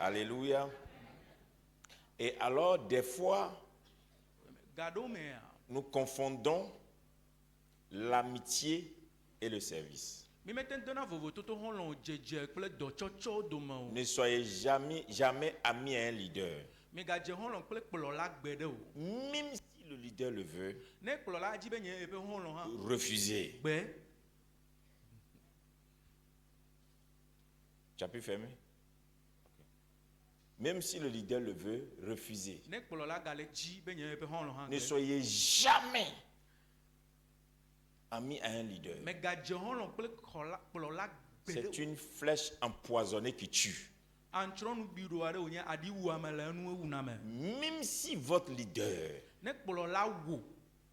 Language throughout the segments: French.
Alléluia. Et alors, des fois, nous confondons l'amitié et le service. Ne soyez jamais amis à un leader. Même si le leader le veut, refusez. Tu as pu fermer? Okay. Même si le leader le veut, refusez. Ne soyez jamais amis à un leader. C'est une flèche empoisonnée qui tue. Même si votre leader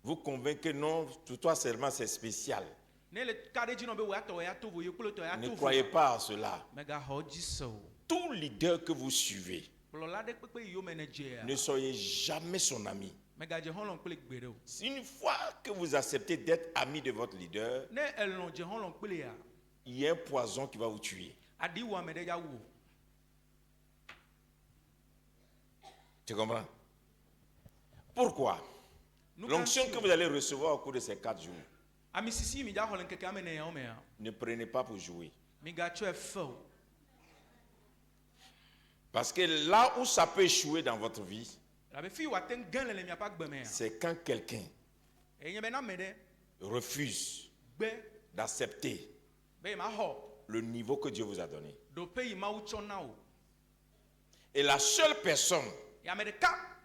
vous convainc que non, pour toi seulement c'est spécial, ne croyez pas à cela. Tout leader que vous suivez, ne soyez jamais son ami. Une fois que vous acceptez d'être ami de votre leader, il y a un poison qui va vous tuer. Tu comprends? Pourquoi? L'onction que vous allez recevoir au cours de ces 4 jours, ne prenez pas pour jouer. Parce que là où ça peut échouer dans votre vie, c'est quand quelqu'un refuse d'accepter le niveau que Dieu vous a donné. Et la seule personne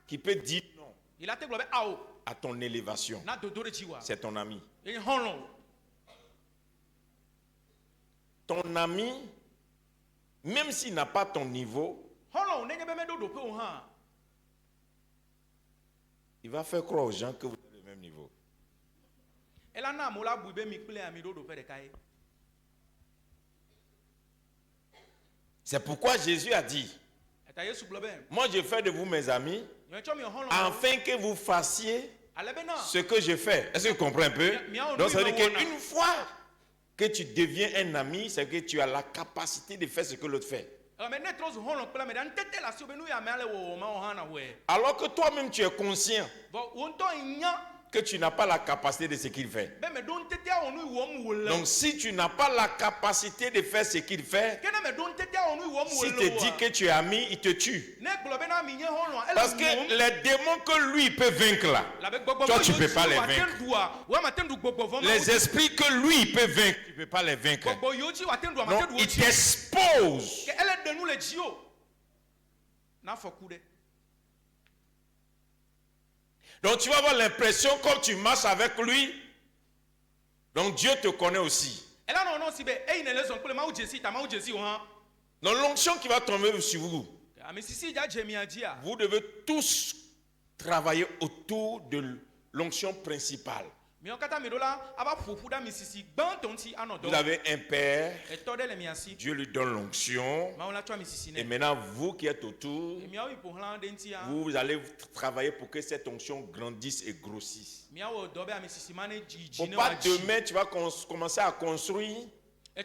qui peut dire non à ton élévation, c'est ton ami. Ton ami, même s'il n'a pas ton niveau, il va faire croire aux gens que vous avez le même niveau. C'est pourquoi Jésus a dit, moi je fais de vous mes amis, afin que vous fassiez ce que je fais. Est-ce que tu comprends un peu? Donc ça veut dire qu'une fois que tu deviens un ami, c'est que tu as la capacité de faire ce que l'autre fait. Alors que toi-même tu es conscient que tu n'as pas la capacité de ce qu'il fait. Donc si tu n'as pas la capacité de faire ce qu'il fait, s'il te dit que tu es ami, il te tue. Parce que les démons que lui peut vaincre là, toi tu ne peux pas les vaincre. Les esprits que lui peut vaincre, tu ne peux pas les vaincre. Donc il t'expose. Donc tu vas avoir l'impression comme tu marches avec lui, donc Dieu te connaît aussi. Donc l'onction qui va tomber sur vous, vous devez tous travailler autour de l'onction principale. Vous avez un père, Dieu lui donne l'onction, et maintenant vous qui êtes autour, vous allez travailler pour que cette onction grandisse et grossisse. Pour pas demain tu vas commencer à construire, et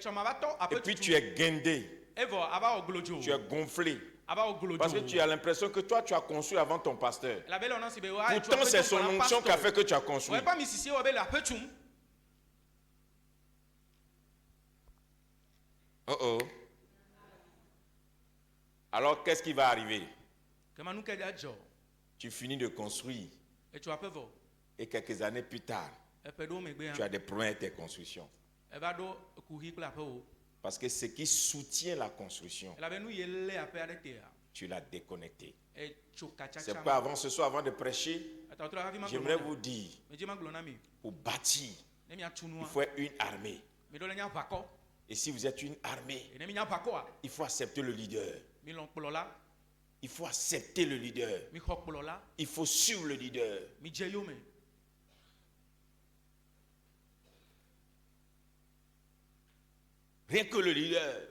puis tu es guindé, tu es gonflé. Parce que tu as l'impression que toi tu as construit avant ton pasteur. Pourtant c'est son onction qui a fait que tu as construit. Alors qu'est-ce qui va arriver? Tu finis de construire et quelques années plus tard tu as des problèmes avec tes constructions. Parce que ce qui soutient la construction, tu l'as déconnecté. C'est pourquoi avant ce soir, avant de prêcher, j'aimerais vous dire, pour bâtir, il faut être une armée. Et si vous êtes une armée, il faut accepter le leader. Il faut accepter le leader. Il faut suivre le leader. Rien que le leader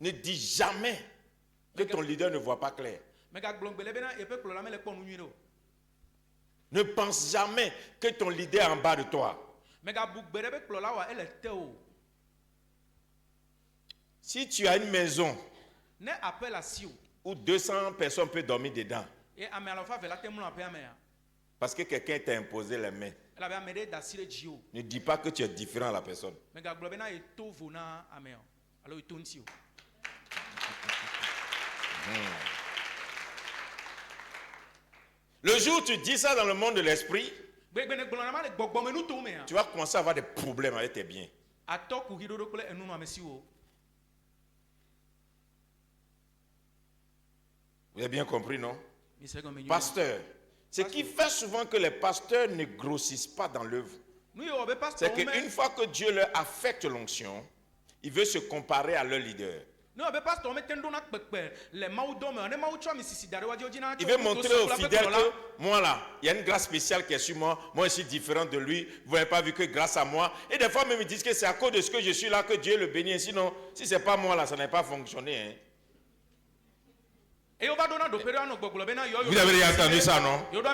ne dit jamais que ton leader ne voit pas clair. Ne pense jamais que ton leader est en bas de toi. Si tu as une maison où 200 personnes peuvent dormir dedans. Parce que quelqu'un t'a imposé les mains. Ne dis pas que tu es différent à la personne. Le jour où tu dis ça dans le monde de l'esprit, tu vas commencer à avoir des problèmes avec tes biens. Vous avez bien compris, non? Pasteur. Ce qui fait souvent que les pasteurs ne grossissent pas dans l'œuvre, c'est qu'une fois que Dieu leur affecte l'onction, il veut se comparer à leur leader. Il veut montrer aux fidèles que moi là, il y a une grâce spéciale qui est sur moi. Moi je suis différent de lui. Vous n'avez pas vu que grâce à moi. Et des fois même ils disent que c'est à cause de ce que je suis là que Dieu le bénit. Sinon, si ce n'est pas moi là, ça n'a pas fonctionné. Hein. Vous avez déjà entendu ça, non? Vous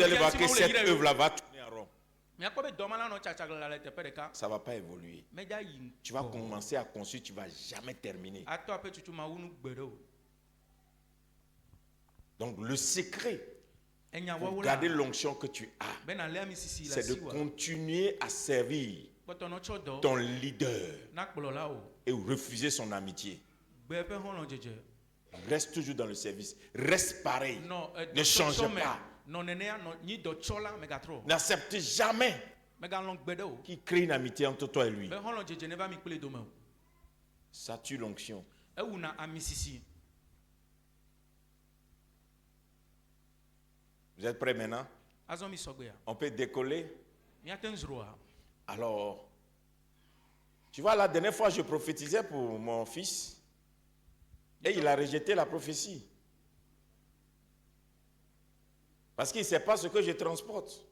allez voir que cette œuvre-là va tourner en rond. Ça ne va pas évoluer. Tu vas commencer à construire, tu ne vas jamais terminer. Donc le secret pour garder l'onction que tu as, c'est de continuer à servir ton leader et refuser son amitié. Reste toujours dans le service. Reste pareil. Ne change pas. N'accepte jamais qu'il crée une amitié entre toi et lui. Ça tue l'onction. Vous êtes prêts maintenant? On peut décoller? Alors, tu vois, la dernière fois, je prophétisais pour mon fils et il a rejeté la prophétie. Parce qu'il ne sait pas ce que je transporte.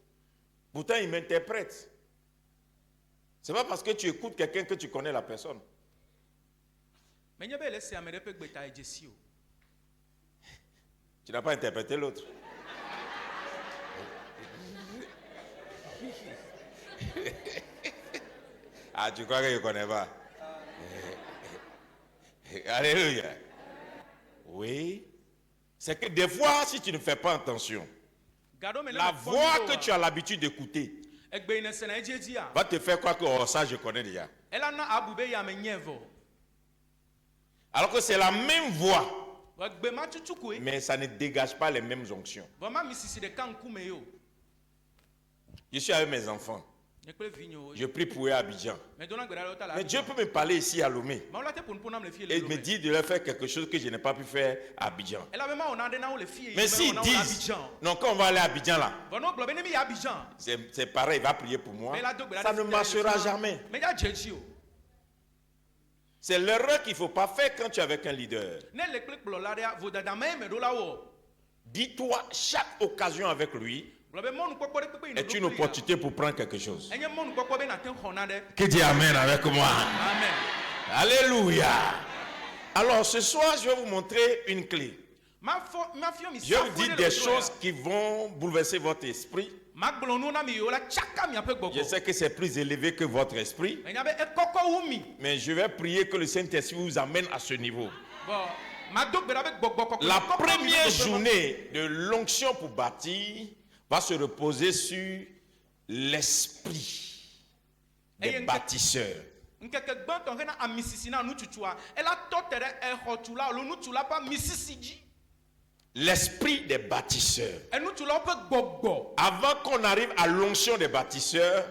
Pourtant, il m'interprète. Ce n'est pas parce que tu écoutes quelqu'un que tu connais la personne. Tu n'as pas interprété l'autre. Ah, tu crois que je ne connais pas? Alléluia. Oui. C'est que des fois, si tu ne fais pas attention, la voix que tu as l'habitude d'écouter va te faire croire que oh, ça, je connais déjà. Alors que c'est la même voix, mais ça ne dégage pas les mêmes onctions. Je suis avec mes enfants. Je prie pour eux à Abidjan. Mais Dieu peut me parler ici à Lomé et me dire de leur faire quelque chose que je n'ai pas pu faire à Abidjan. Mais s'ils disent, non, quand on va aller à Abidjan là, c'est pareil, il va prier pour moi, ça ne marchera jamais. C'est l'erreur qu'il ne faut pas faire quand tu es avec un leader. Dis-toi chaque occasion avec lui est une opportunité pour prendre quelque chose. Qui dit Amen avec moi? Amen. Alléluia. Alors ce soir, je vais vous montrer une clé. Je vais vous dire des choses qui vont bouleverser votre esprit. Je sais que c'est plus élevé que votre esprit. Mais je vais prier que le Saint-Esprit vous amène à ce niveau. La première journée de l'onction pour bâtir va se reposer sur l'esprit des bâtisseurs. L'esprit des bâtisseurs. Avant qu'on arrive à l'onction des bâtisseurs,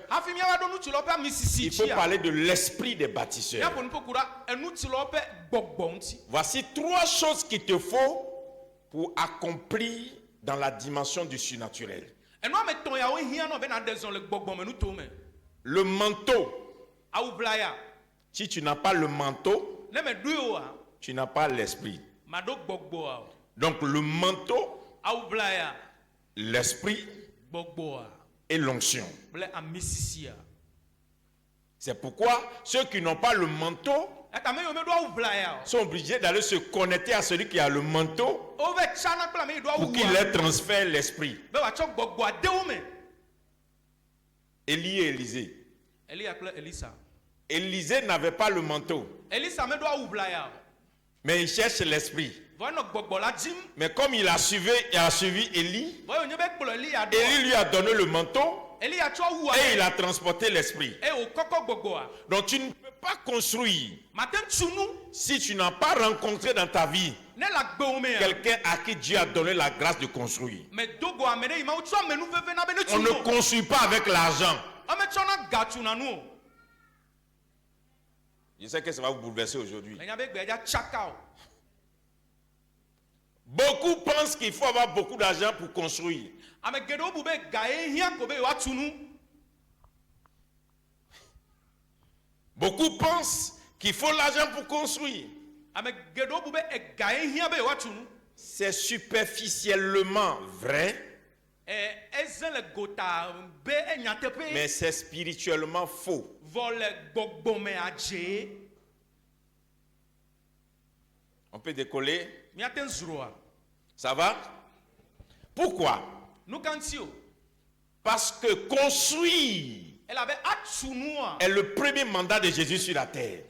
il faut parler de l'esprit des bâtisseurs. Voici 3 choses qu'il te faut pour accomplir dans la dimension du surnaturel. Le manteau. Si tu n'as pas le manteau, tu n'as pas l'esprit. Donc le manteau, l'esprit et l'onction. C'est pourquoi ceux qui n'ont pas le manteau sont obligés d'aller se connecter à celui qui a le manteau pour qu'il leur transfère l'esprit. Élie et Élisée. Élisée n'avait pas le manteau. Mais il cherche l'esprit. Mais comme il a suivi Élie, Élie lui a donné le manteau et il a transporté l'esprit. Donc tu ne peux pas construire si tu n'as pas rencontré dans ta vie quelqu'un à qui Dieu a donné la grâce de construire. On ne construit pas avec l'argent. Je sais que ça va vous bouleverser aujourd'hui. Beaucoup pensent qu'il faut avoir beaucoup d'argent pour construire. Beaucoup pensent qu'il faut l'argent pour construire. C'est superficiellement vrai, mais c'est spirituellement faux. On peut décoller. Ça va? Pourquoi? Parce que construire est le premier mandat de Jésus sur la terre.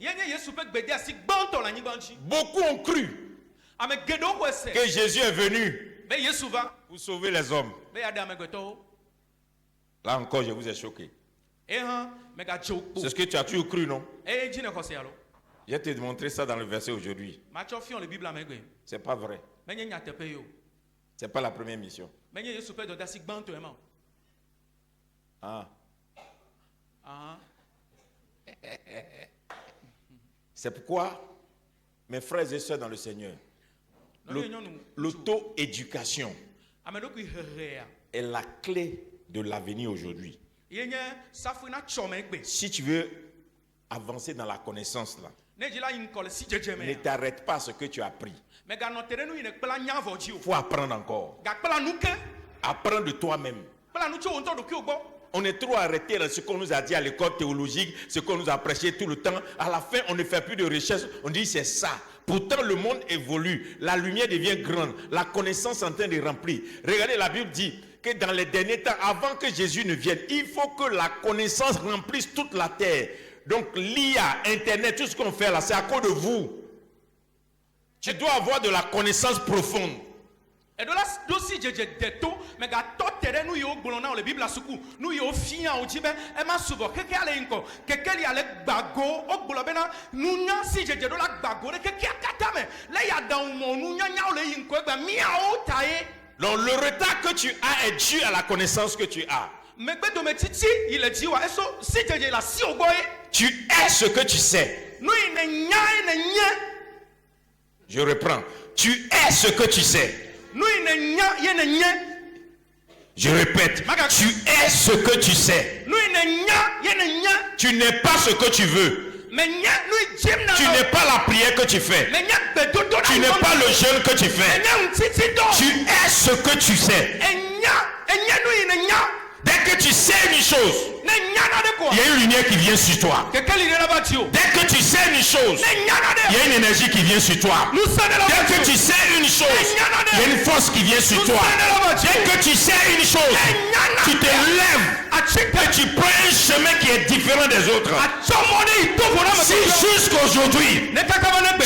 Beaucoup ont cru que Jésus est venu pour sauver les hommes. Là encore, je vous ai choqué. C'est ce que tu as toujours cru, non? Je vais te montrer ça dans le verset aujourd'hui. C'est pas vrai. C'est pas la première mission. Ah. C'est pourquoi, mes frères et sœurs dans le Seigneur, l'auto-éducation est la clé de l'avenir aujourd'hui. Si tu veux avancer dans la connaissance là, ne t'arrête pas à ce que tu as appris. Il faut apprendre encore. Apprendre de toi-même. On est trop arrêté dans ce qu'on nous a dit à l'école théologique, ce qu'on nous a prêché tout le temps. À la fin, on ne fait plus de recherche. On dit c'est ça. Pourtant, le monde évolue. La lumière devient grande. La connaissance est en train de remplir. Regardez, la Bible dit que dans les derniers temps, avant que Jésus ne vienne, il faut que la connaissance remplisse toute la terre. Donc, l'IA, Internet, tout ce qu'on fait là, c'est à cause de vous. Tu dois avoir de la connaissance profonde. Et de là, aussi, mais gâteau terrain nous y au bolona le Bible à secours nous y au fien au tibe et ma souvent quelqu'un allait inco quelqu'un y allait bago au bolabena nous nya si je do la bago de quelqu'un katame là y a dans mon nous nya nya le inco ba miao tae. Donc le retard que tu as est dû à la connaissance que tu as. Mais ben do metiti il est dit wa eso si je la si au boy tu es ce que tu sais. Nous il nya. Je reprends. Tu es ce que tu sais. Je répète, tu es ce que tu sais. Tu n'es pas ce que tu veux. Tu n'es pas la prière que tu fais. Tu n'es pas le jeûne que tu fais. Tu es ce que tu sais. Dès que tu sais une chose, il y a une lumière qui vient sur toi. Dès que tu sais une chose, il y a une énergie qui vient sur toi. Dès que tu sais une chose, il y a une force qui vient sur toi. Dès que tu sais une chose, tu te lèves et tu prends un chemin qui est différent des autres. Si jusqu'aujourd'hui, tu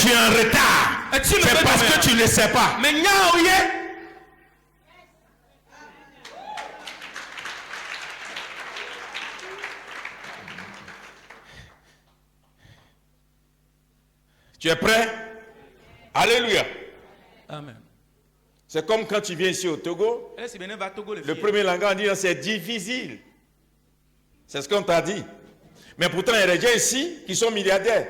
es en retard, c'est parce que tu ne le sais pas. Tu es prêt? Alléluia. Amen. C'est comme quand tu viens ici au Togo. Le premier langage, on dit c'est difficile. C'est ce qu'on t'a dit. Mais pourtant, il y a des gens ici qui sont milliardaires.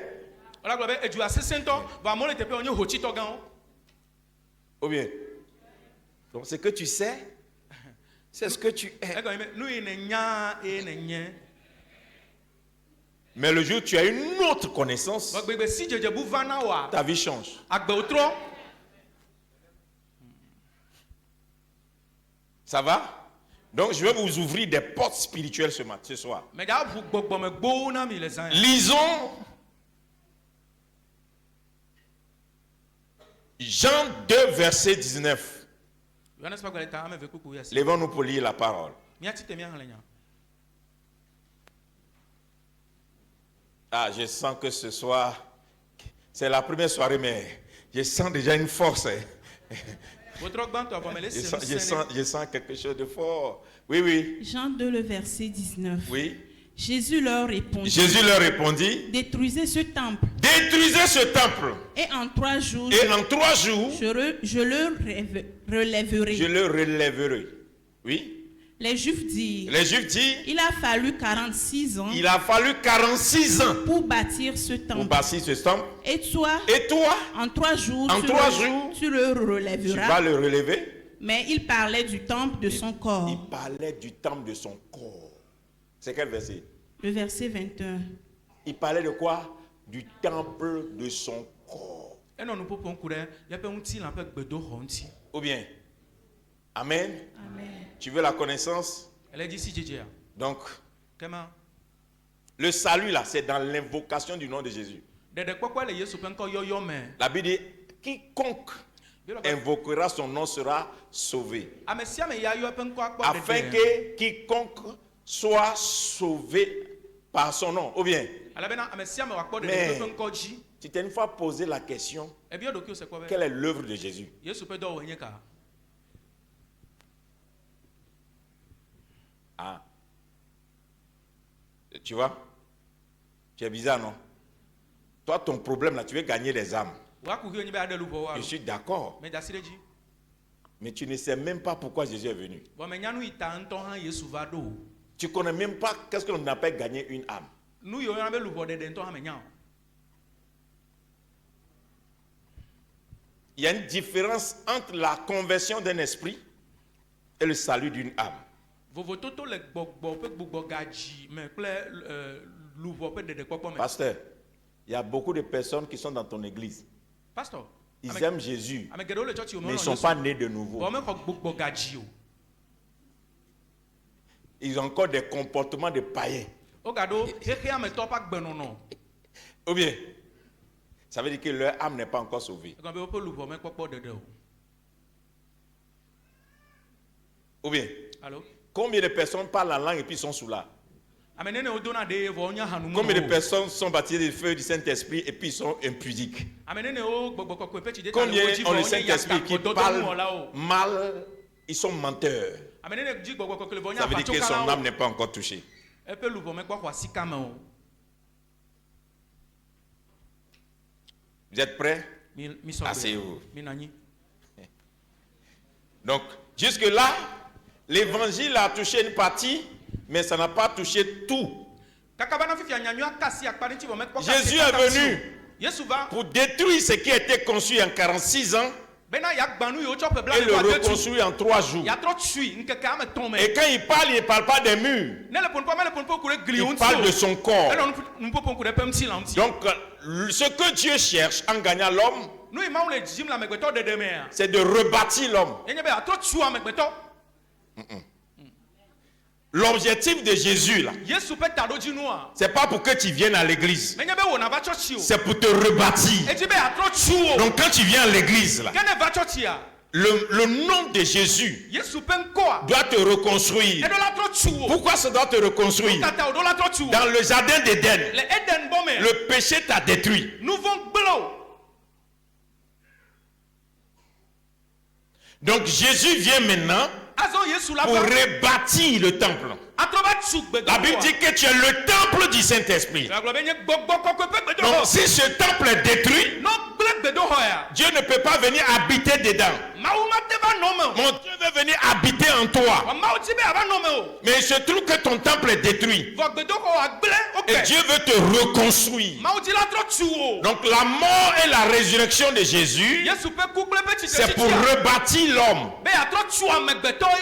Ou bien? Donc, ce que tu sais, c'est ce que tu es. Mais le jour où tu as une autre connaissance, ta vie change. Ça va? Donc je vais vous ouvrir des portes spirituelles ce soir. Lisons Jean 2, verset 19. Lèvons-nous pour lire la parole. Ah, je sens que ce soir, c'est la première soirée, mais je sens déjà une force. Je sens quelque chose de fort. Oui, oui. Jean 2, le verset 19. Oui. Jésus leur répondit, détruisez ce temple. Détruisez ce temple. Et en 3 jours, je le relèverai. Je le relèverai. Oui. Les Juifs dirent, il a fallu 46 ans. Il a fallu 46 ans pour bâtir ce temple. Et toi, en 3 jours, tu le relèveras. Tu vas le relever. Mais il parlait du temple de son corps. Il parlait du temple de son corps. C'est quel verset? Le verset 21. Il parlait de quoi? Du temple de son corps. Ou bien? Amen. Amen. Tu veux la connaissance? Donc, le salut là, c'est dans l'invocation du nom de Jésus. La Bible dit, quiconque invoquera son nom sera sauvé. Afin que quiconque soit sauvé par son nom. Ou bien, mais tu t'es une fois posé la question, quelle est l'œuvre de Jésus? Ah. Tu vois? Tu es bizarre, non? Toi, ton problème là, tu veux gagner des âmes. Je suis d'accord. Mais tu ne sais même pas pourquoi Jésus est venu. Tu ne connais même pas qu'est-ce que l'on appelle gagner une âme. Il y a une différence entre la conversion d'un esprit et le salut d'une âme. Pasteur, il y a beaucoup de personnes qui sont dans ton église. Ils aiment Jésus, mais ils ne sont pas nés de nouveau. Ils ont encore des comportements de païens. Ou bien, ça veut dire que leur âme n'est pas encore sauvée. Ou bien, combien de personnes parlent la langue et puis sont sous là? Combien de personnes sont baptisées du feu du Saint-Esprit et puis sont impudiques? Combien ont le Saint-Esprit qui parlent mal, ils sont menteurs? Ça veut dire que son âme n'est pas encore touchée. Vous êtes prêts? Asseyez-vous. Donc, jusque-là, l'évangile a touché une partie, mais ça n'a pas touché tout. Jésus est venu pour détruire ce qui a été construit en 46 ans et le reconstruire en 3 jours. Et quand il ne parle pas des murs. Il parle de son corps. Donc, ce que Dieu cherche en gagnant l'homme, c'est de rebâtir l'homme. L'objectif de Jésus là, c'est pas pour que tu viennes à l'église, c'est pour te rebâtir. Donc quand tu viens à l'église là, le nom de Jésus doit te reconstruire. Pourquoi ça doit te reconstruire? Dans le jardin d'Éden, le péché t'a détruit. Donc Jésus vient maintenant pour rebâtir le temple. La Bible dit que tu es le temple du Saint-Esprit. Donc si ce temple est détruit, Dieu ne peut pas venir habiter dedans. Mon Dieu veut venir habiter en toi. Mais il se trouve que ton temple est détruit. Et Dieu veut te reconstruire. Donc la mort et la résurrection de Jésus, c'est pour rebâtir l'homme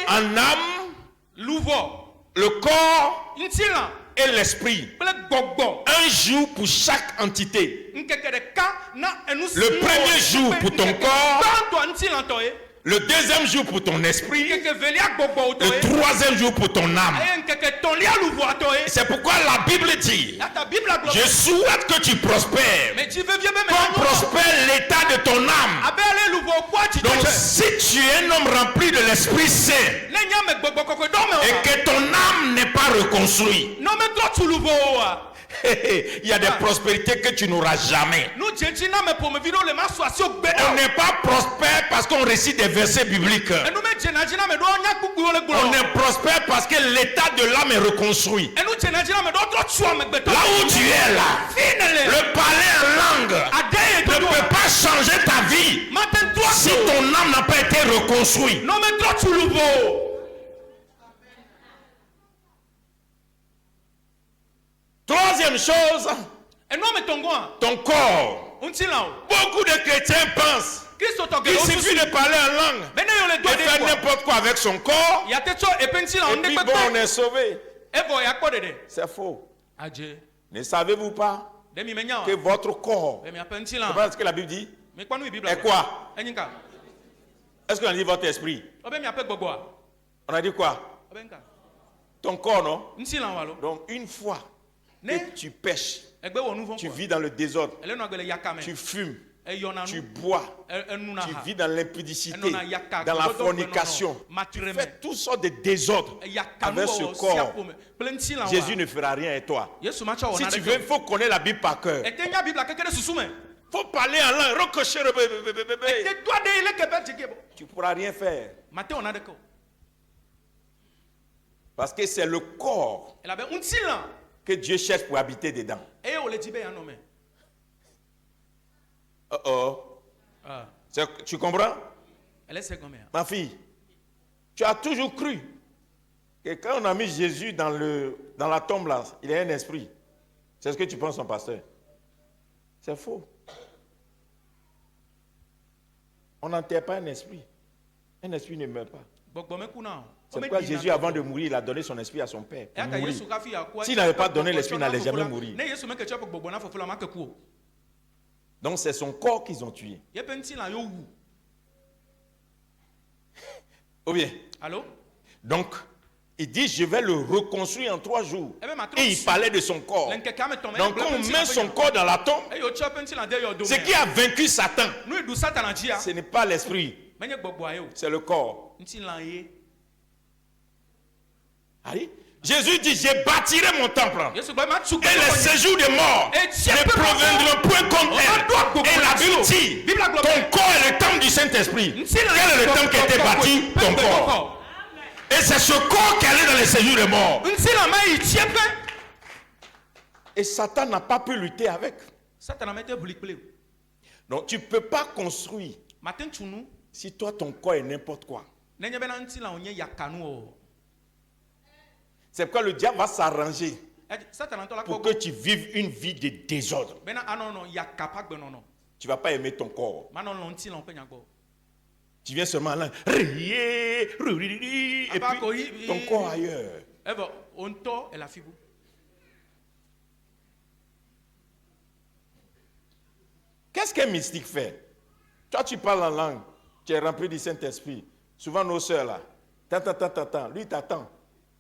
en âme, le corps et l'esprit. Un jour pour chaque entité. Le premier jour pour ton corps, le deuxième jour pour ton esprit, le troisième jour pour ton âme. C'est pourquoi la Bible dit, je souhaite que tu prospères, comme prospère l'état de ton âme. Donc si tu es un homme rempli de l'Esprit Saint et que ton âme n'est pas reconstruite, Il y a des prospérités que tu n'auras jamais. On n'est pas prospère parce qu'on récite des versets bibliques. On est prospère parce que l'état de l'âme est reconstruit. Là où tu es là, le parler en langue ne peut pas changer ta vie si ton âme n'a pas été reconstruite. Troisième chose, ton corps. Beaucoup de chrétiens pensent qu'il suffit de parler en langue, de faire n'importe quoi avec son corps, et puis bon, on est sauvé. C'est faux. Ne savez-vous pas que votre corps, c'est pas ce que la Bible dit, est quoi? Est-ce qu'on a dit votre esprit? On a dit quoi? Ton corps, non? Donc une fois que tu pêches, tu vis dans le désordre, tu fumes, tu bois, tu vis dans l'impudicité, dans la fornication, tu fais toutes sortes de désordres avec ce corps. Jésus ne fera rien à toi. Si tu veux, il faut connaître la Bible par cœur. Il faut parler en langue. Tu ne pourras rien faire. Parce que c'est le corps que Dieu cherche pour habiter dedans. Tu comprends? Ma fille, tu as toujours cru que quand on a mis Jésus dans la tombe là, il est un esprit. C'est ce que tu penses, son pasteur. C'est faux. On n'enterre pas un esprit. Un esprit ne meurt pas. C'est pourquoi Jésus, avant de mourir, il a donné son esprit à son Père. S'il n'avait pas donné l'esprit, il n'allait jamais mourir. Donc c'est son corps qu'ils ont tué. Ou bien. Donc, il dit, je vais le reconstruire en 3 jours. Et il parlait de son corps. Donc quand on met son corps dans la tombe, ce qui a vaincu Satan, ce n'est pas l'esprit, c'est le corps. Allez. Jésus dit, je bâtirai mon temple et les séjours des morts ne proviendront point contre elle. Et la Bible dit, ton corps est le temple du Saint-Esprit. Quel est le temple qui a été bâti? Ton corps. Et c'est ce corps qui allait dans les séjours des morts. Et Satan n'a pas pu lutter avec. Donc tu ne peux pas construire si toi ton corps est n'importe quoi. C'est pourquoi le diable va s'arranger pour que tu vives une vie de désordre. Tu ne vas pas aimer ton corps. Tu viens seulement là, et puis ton corps ailleurs. Qu'est-ce qu'un mystique fait? Toi, tu parles en langue, tu es rempli du Saint-Esprit. Souvent, nos soeurs là, lui, il t'attend.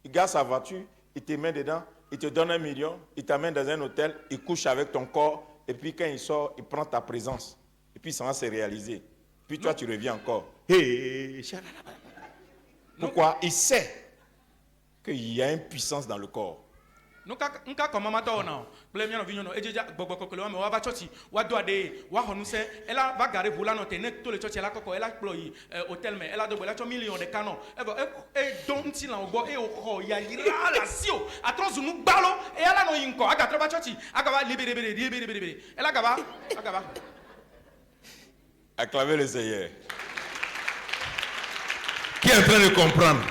Il garde sa voiture, il te met dedans, il te donne 1 million, il t'amène dans un hôtel, il couche avec ton corps, et puis quand il sort, il prend ta présence. Et puis ça va se réaliser. Puis toi, tu reviens encore. Pourquoi? Il sait qu'il y a une puissance dans le corps. Donc acclamez le Seigneur. Qui est en train de comprendre?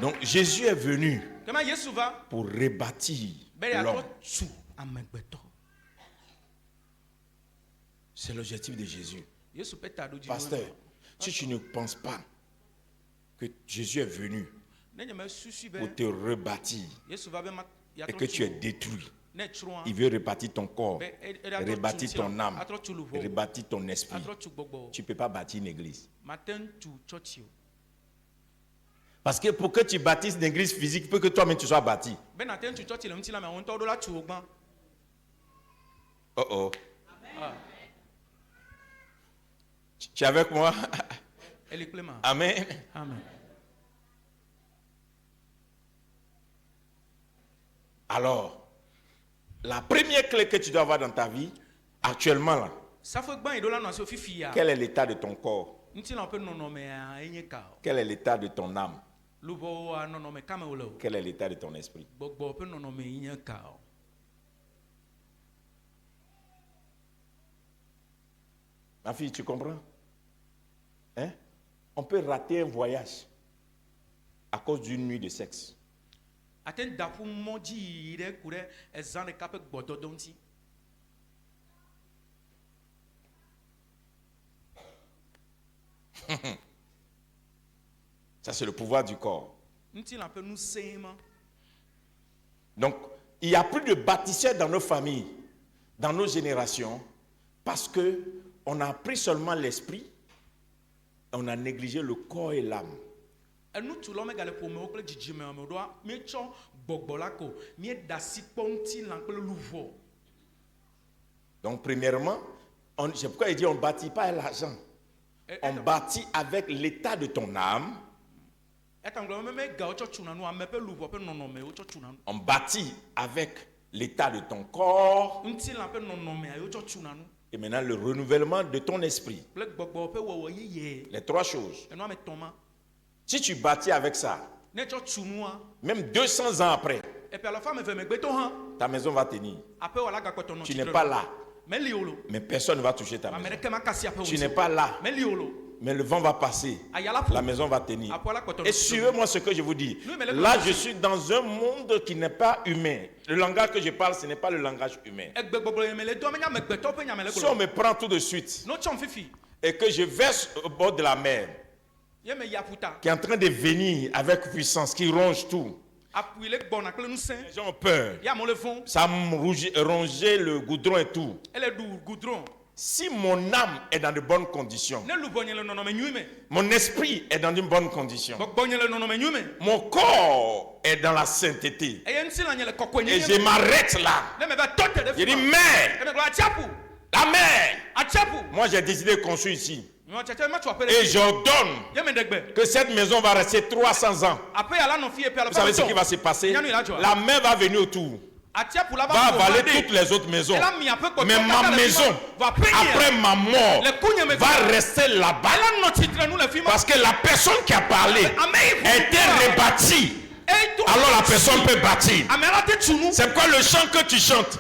Donc Jésus est venu pour rebâtir l'homme. C'est l'objectif de Jésus. Pasteur, si tu ne penses pas que Jésus est venu pour te rebâtir et que tu es détruit, il veut rebâtir ton corps, rebâtir ton âme, rebâtir ton esprit. Tu ne peux pas bâtir une église. Parce que pour que tu bâtisses une église physique, il faut que toi-même tu sois bâti. Tu es avec moi? Amen. Alors, La première clé que tu dois avoir dans ta vie, actuellement là, quel est l'état de ton corps? Quel est l'état de ton âme? Quel est l'état de ton esprit? Ma fille, tu comprends? Hein? On peut rater un voyage à cause d'une nuit de sexe. Ça, c'est le pouvoir du corps. Donc, il n'y a plus de bâtisseurs dans nos familles, dans nos générations, parce qu'on a pris seulement l'esprit, on a négligé le corps et l'âme. Donc, premièrement, c'est pourquoi il dit on ne bâtit pas avec l'argent. On bâtit avec l'état de ton âme. On bâtit avec l'état de ton corps. Et maintenant le renouvellement de ton esprit. Les trois choses. Si tu bâtis avec ça, même 200 ans après, ta maison va tenir. Tu n'es pas là, mais personne ne va toucher ta maison. Tu n'es pas là, mais le vent va passer, la maison va tenir. Et suivez-moi ce que je vous dis. Là, je suis dans un monde qui n'est pas humain. Le langage que je parle, ce n'est pas le langage humain. Si on me prend tout de suite et que je verse au bord de la mer, qui est en train de venir avec puissance, qui ronge tout, les gens ont peur. Ça a rongé le goudron et tout. Si mon âme est dans de bonnes conditions, mon esprit est dans une bonne condition, mon corps est dans la sainteté, et je m'arrête là, je dis mère, la mer, moi j'ai décidé de construire ici. Et j'ordonne que cette maison va rester 300 ans. Vous savez ce qui va se passer? La mer va venir autour, va avaler toutes les autres maisons. Mais ma maison, après ma mort, va rester là-bas. Parce que la personne qui a parlé était rebâtie. Alors la personne peut bâtir. C'est quoi le chant que tu chantes?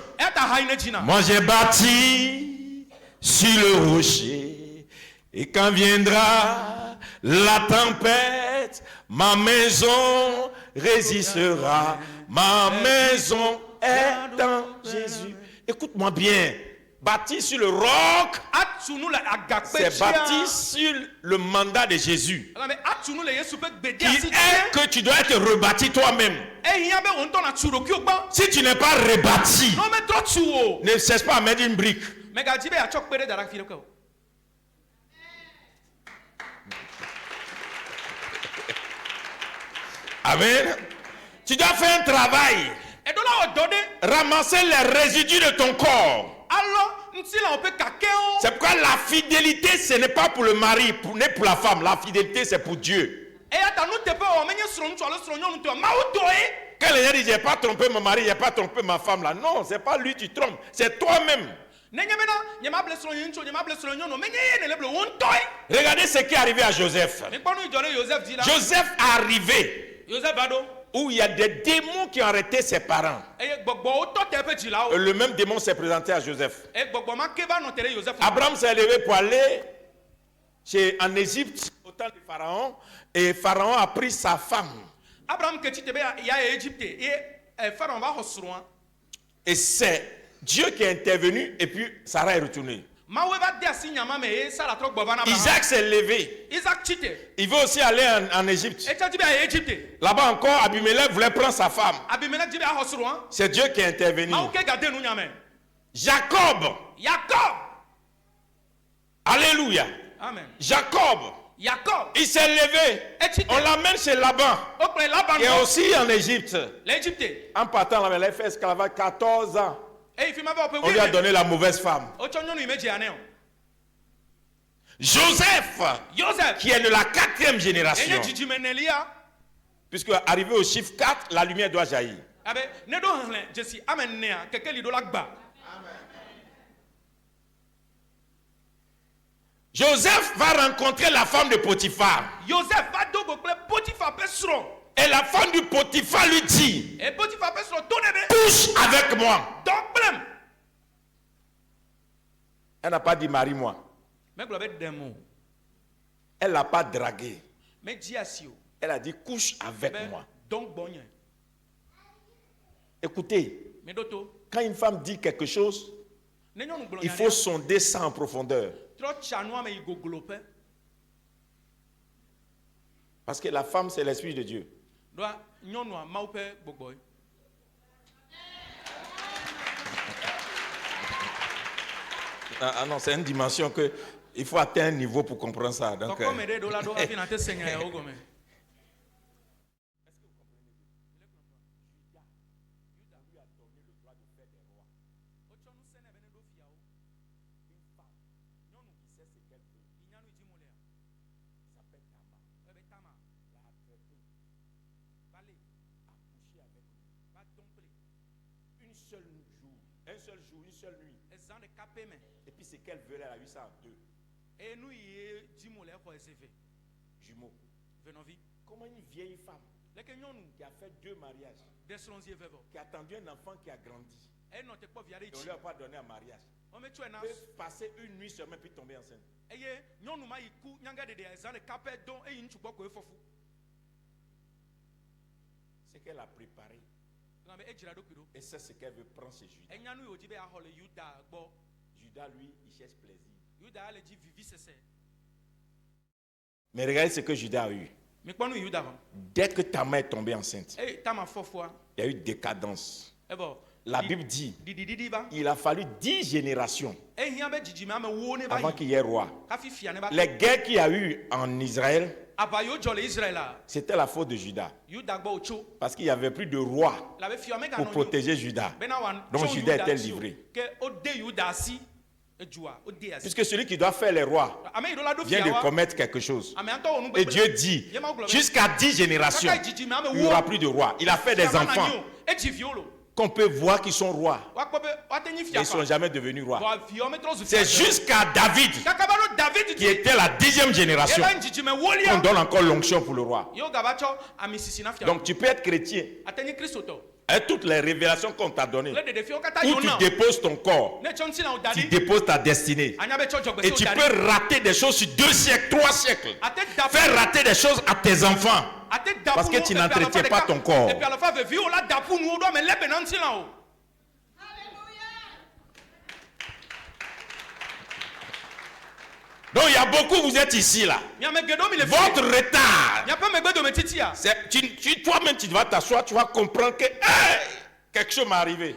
Moi j'ai bâti sur le rocher. Et quand viendra la tempête, ma maison résistera. Ma maison est en Jésus. Écoute-moi bien. Bâti sur le roc, c'est bâti sur le mandat de Jésus. Qui est que tu dois être rebâti toi-même. Si tu n'es pas rebâti, ne cesse pas à mettre une brique. Amen. Tu dois faire un travail. Ramasser les résidus de ton corps. C'est pourquoi la fidélité, ce n'est pas pour le mari, ni pour la femme. La fidélité, c'est pour Dieu. Quand les gens disent, j'ai pas trompé mon mari, j'ai pas trompé ma femme là. Non, c'est pas lui qui trompe, c'est toi-même. Regardez ce qui est arrivé à Joseph. Joseph est arrivé où il y a des démons qui ont arrêté ses parents. Le même démon s'est présenté à Joseph. Abraham s'est levé pour aller en Égypte au temps de Pharaon, et Pharaon a pris sa femme. Et c'est Dieu qui est intervenu, et puis Sarah est retournée. Isaac s'est levé. Il veut aussi aller en Égypte. Là-bas encore, Abimelech voulait prendre sa femme. C'est Dieu qui est intervenu. Jacob. Alléluia. Amen. Jacob. Il s'est levé. On l'amène chez Laban, qui est aussi en Égypte. En partant là, il a fait esclavage 14 ans. On lui a donné la mauvaise femme. Joseph, qui est de la 4e génération. Puisque arrivé au chiffre 4, la lumière doit jaillir. Joseph va rencontrer la femme de Potiphar. Et la femme du Potiphar lui dit, couche avec moi. Elle n'a pas dit marie-moi. Elle n'a pas dragué. Elle a dit couche avec moi. Écoutez, quand une femme dit quelque chose, il faut sonder ça en profondeur. Parce que la femme, c'est l'esprit de Dieu. Ah non, c'est une dimension que il faut atteindre un niveau pour comprendre ça. Donc, une seule nuit. Et puis c'est qu'elle veut, elle a eu ça en deux. Jumeaux. Comment une vieille femme qui a fait 2 mariages, qui a attendu un enfant qui a grandi, et on ne lui a pas donné un mariage, peut passer une nuit seulement puis tomber enceinte. C'est qu'elle a préparé. Et c'est ce qu'elle veut prendre, c'est Judas. Judas, lui, il cherche plaisir. Mais regardez ce que Judas a eu. Dès que ta main est tombée enceinte, il y a eu décadence. La Bible dit il a fallu 10 générations avant qu'il y ait roi. Les guerres qu'il y a eu en Israël, c'était la faute de Judas. Parce qu'il n'y avait plus de roi pour protéger Judas. Donc Judas était livré. Puisque celui qui doit faire les rois vient de commettre quelque chose. Et Dieu dit, jusqu'à 10 générations, il n'y aura plus de roi. Il a fait des enfants qu'on peut voir qu'ils sont rois. Ils ne sont jamais devenus rois. C'est jusqu'à David, qui était la 10e génération, qu'on donne encore l'onction pour le roi. Donc tu peux être chrétien. Et toutes les révélations qu'on t'a données, où tu déposes ton corps, tu déposes ta destinée. Et tu peux rater des choses sur 2 siècles, 3 siècles. Faire rater des choses à tes enfants. Parce que tu n'entretiens pas ton corps. Donc il y a beaucoup, vous êtes ici là. Votre retard, toi-même tu vas t'asseoir, tu vas comprendre que quelque chose m'est arrivé.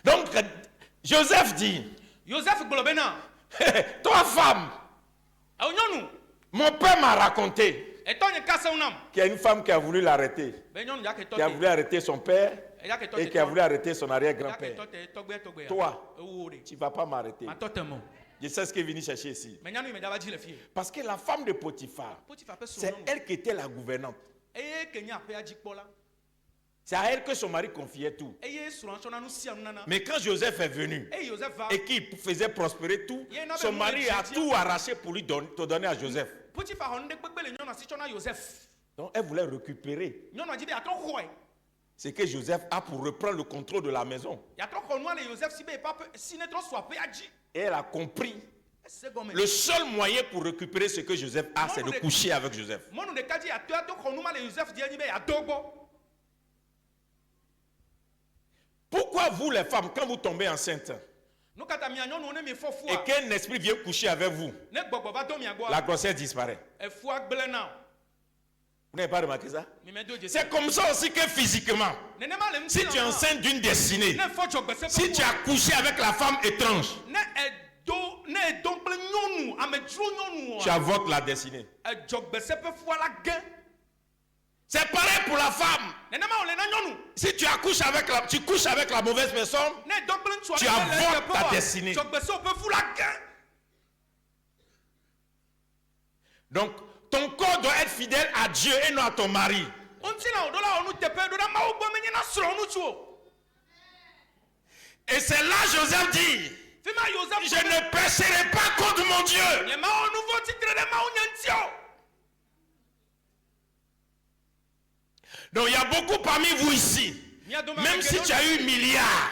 Donc Joseph dit, toi femme, mon père m'a raconté qu'il y a une femme qui a voulu l'arrêter, qui a voulu arrêter son père et qui a voulu arrêter son arrière-grand-père. Toi, tu ne vas pas m'arrêter. Je sais ce qu'il est venu chercher ici. Parce que la femme de Potiphar, c'est elle qui était la gouvernante. C'est à elle que son mari confiait tout. Mais quand Joseph est venu et qu'il faisait prospérer tout, son mari a tout arraché pour lui donner à Joseph. Donc elle voulait récupérer ce que Joseph a pour reprendre le contrôle de la maison. Et elle a compris. Le seul moyen pour récupérer ce que Joseph a, c'est de coucher avec Joseph. Pourquoi vous les femmes, quand vous tombez enceinte et qu'un esprit vient coucher avec vous, la grossesse disparaît? Vous n'avez pas remarqué ça? C'est comme ça aussi que physiquement, si tu es enceinte d'une destinée, si tu as couché avec la femme étrange, tu avortes la destinée. C'est pareil pour la femme. Si tu couches avec la mauvaise personne, tu avortes ta destinée. Donc, ton corps doit être fidèle à Dieu et non à ton mari. Et c'est là Joseph dit, je ne pécherai pas contre mon Dieu. Donc il y a beaucoup parmi vous ici, même si tu as eu milliards,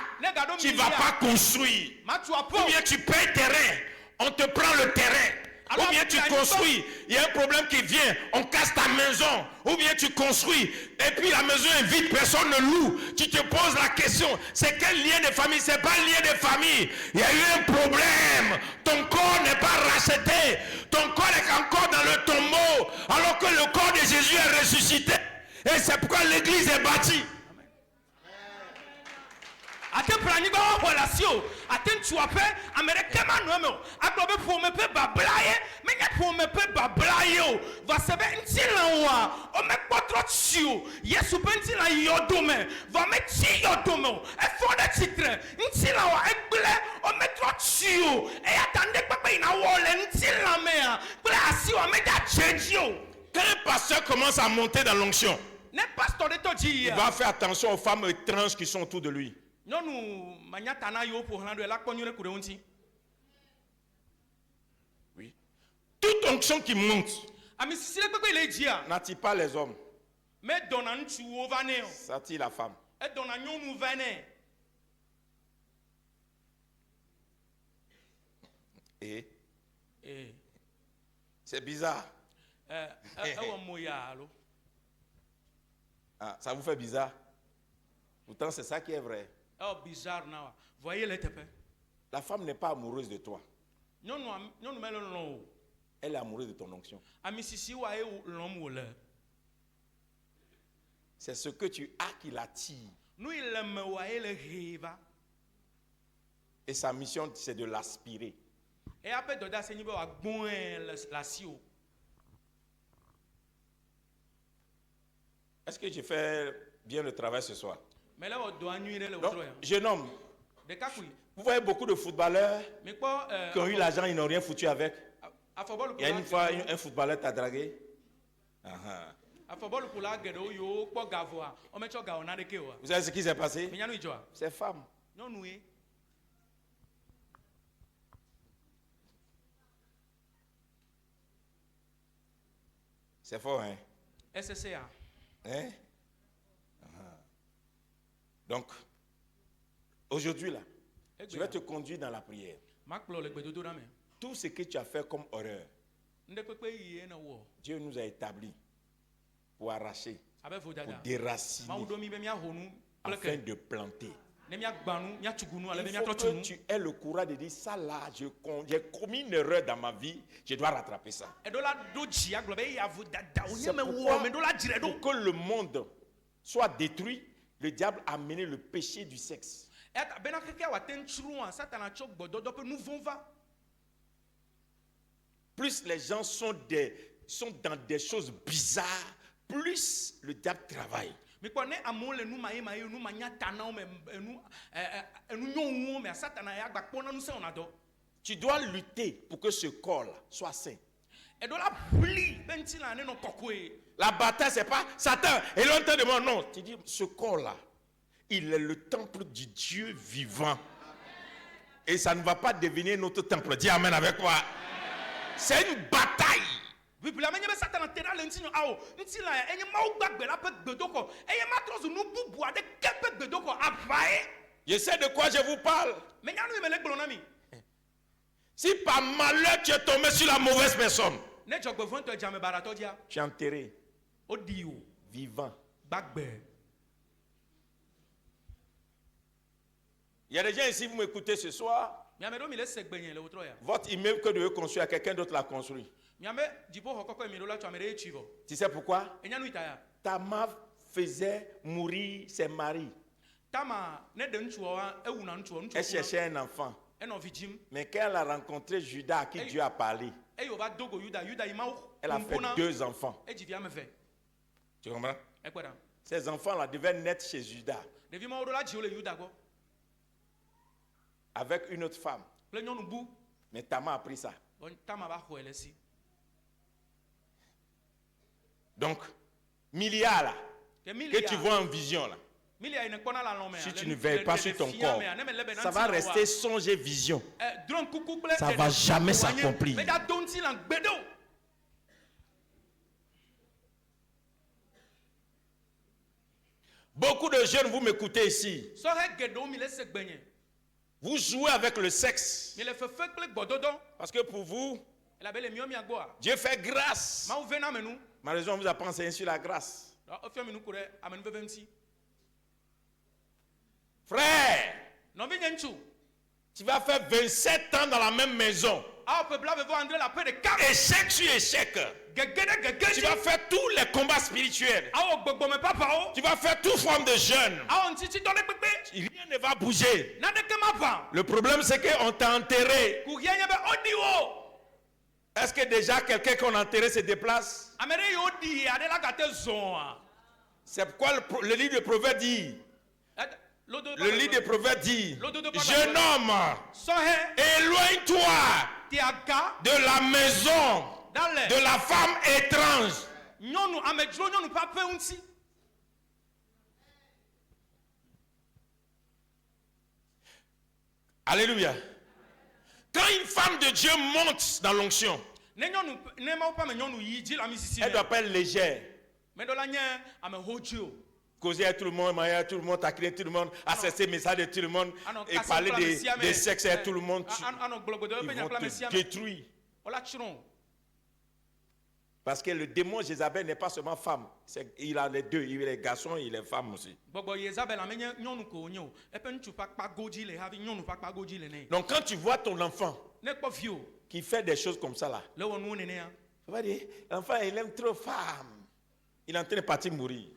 tu ne vas pas construire. Ou bien tu payes terrain, on te prend le terrain. Ou bien tu construis, il y a un problème qui vient, on casse ta maison. Ou bien tu construis, et puis la maison est vide, personne ne loue. Tu te poses la question, c'est quel lien de famille? C'est pas le lien de famille. Il y a eu un problème. Ton corps n'est pas racheté. Ton corps est encore dans le tombeau, alors que le corps de Jésus est ressuscité. Et c'est pourquoi l'église est bâtie. Ate prani ba relation ate ntuape amerika ma no me agbobe po me pe bablaye me nya po me pe bablaye o va sebe ntilanwa o me potro tio yesu pe ntila yodome va me ti yodome e fo de titre ntilanwa egbele o me tro tio e atande pepe ina wole ntilame a ple asi o me da cheji o. Quand un pasteur commence à monter dans l'onction, ne pasteur de to il va faire attention aux femmes étranges qui sont autour de lui. Oui. Toute onction qui monte n'attire pas les hommes. Ça attire la femme. Et c'est bizarre. Ah, ça vous fait bizarre. Pourtant, c'est ça qui est vrai. Oh, bizarre now. Voyez les tepes. La femme n'est pas amoureuse de toi. Elle est amoureuse de ton onction. C'est ce que tu as qui l'attire. Et sa mission, c'est de l'aspirer. Est-ce que j'ai fait bien le travail ce soir? Donc, jeune homme, vous voyez beaucoup de footballeurs qui ont eu l'argent, ils n'ont rien foutu avec. Il y a une fois, un footballeur t'a dragué. Vous savez ce qui s'est passé? C'est femme. C'est fort, hein? Hein? Donc, aujourd'hui là, je vais te conduire dans la prière. Tout ce que tu as fait comme horreur, Dieu nous a établis pour arracher, pour déraciner, afin de planter. Il faut que tu aies le courage de dire ça là, j'ai commis une erreur dans ma vie, je dois rattraper ça. C'est pourquoi, pour que le monde soit détruit, le diable a mené le péché du sexe. Plus les gens sont dans des choses bizarres, plus le diable travaille. Tu dois lutter pour que ce corps-là soit saint. La bataille, c'est pas Satan. Et l'autre de moi, non. Tu dis, ce corps-là, il est le temple du Dieu vivant. Et ça ne va pas devenir notre temple. Dis amen avec moi. C'est une bataille. Je sais de quoi je vous parle. Si par malheur tu es tombé sur la mauvaise personne, tu es enterré, vivant. Il y a des gens ici, vous m'écoutez ce soir. Votre immeuble que vous devez construire, quelqu'un d'autre l'a construit. Tu sais pourquoi? Tamar faisait mourir ses maris. Elle cherchait un enfant. Mais quand elle a rencontré Judas, à qui Dieu a parlé, elle a fait 2 enfants. Tu comprends? Ces enfants-là devaient naître chez Judas avec une autre femme. Mais Tamar a pris ça. Donc, milliards là, que tu vois en vision là, si tu ne veilles pas sur ton corps, ça va rester songer vision. Ça ne va jamais s'accomplir. Beaucoup de jeunes, vous m'écoutez ici. Vous jouez avec le sexe. Parce que pour vous, Dieu fait grâce. Malheureusement, on vous a pas enseigné sur la grâce. Frère, tu vas faire 27 ans dans la même maison. Échec sur échec. Tu vas faire tous les combats spirituels. Tu vas faire toute forme de jeûne. Rien ne va bouger. Le problème, c'est qu'on t'a enterré. Est-ce que déjà quelqu'un qu'on a enterré se déplace? C'est pourquoi le livre de Proverbes dit. Le livre de Proverbes dit, jeune homme, éloigne-toi de la maison de la femme étrange. Alléluia. Quand une femme de Dieu monte dans l'onction, elle ne doit pas être légère. Causer à tout le monde, marier à tout le monde, taquiner tout le monde, accesser les messages de tout le monde et parler de sexe à tout le monde. Ils vont te détruire. Parce que le démon Jézabel n'est pas seulement femme. Il a les deux, il est garçon et il est femme aussi. Donc quand tu vois ton enfant qui fait des choses comme ça là, tu vas dire, l'enfant il aime trop femme. Il est en train de partir mourir.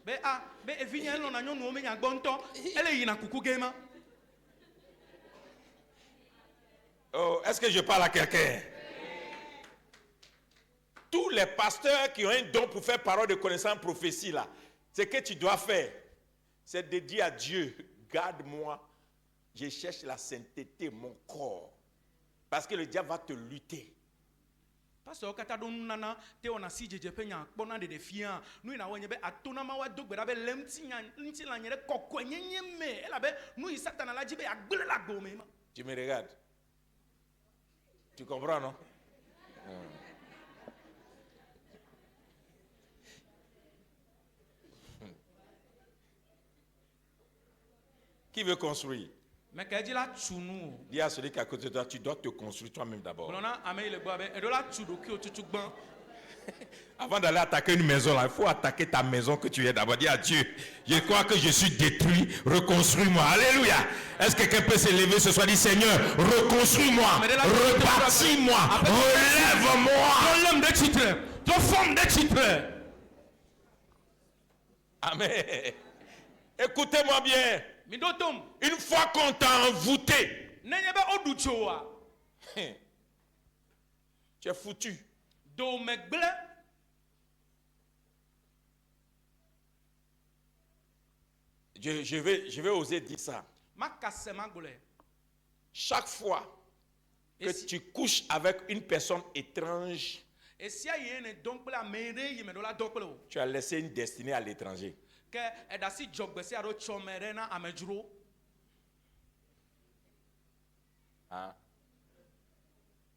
Oh, est-ce que je parle à quelqu'un? Tous les pasteurs qui ont un don pour faire parole de connaissance, prophétie là, ce que tu dois faire, c'est de dire à Dieu, garde-moi, je cherche la sainteté, mon corps. Parce que le diable va te lutter. Pasteur katado nana te ona si jeje penya kpona de fia nu ina wonye be atona ma wa dogbe be lemti la nyere kokwenyenye me ela be nu satana la jibe agbele la gome. Tu me regardes? Tu comprends, non? Qui veut construire? Dis à celui qui est à côté de toi, tu dois te construire toi-même d'abord. Avant d'aller attaquer une maison, là, il faut attaquer ta maison que tu es d'abord. Dis à Dieu, je crois que je suis détruit, reconstruis-moi. Alléluia. Est-ce que quelqu'un peut se lever ce soir et dire, Seigneur, reconstruis-moi, rebâtis-moi, relève-moi. Amen. Écoutez-moi bien. Une fois qu'on t'a envoûté, tu es foutu. Je vais oser dire ça. Chaque fois que tu couches avec une personne étrange, tu as laissé une destinée à l'étranger. Ah.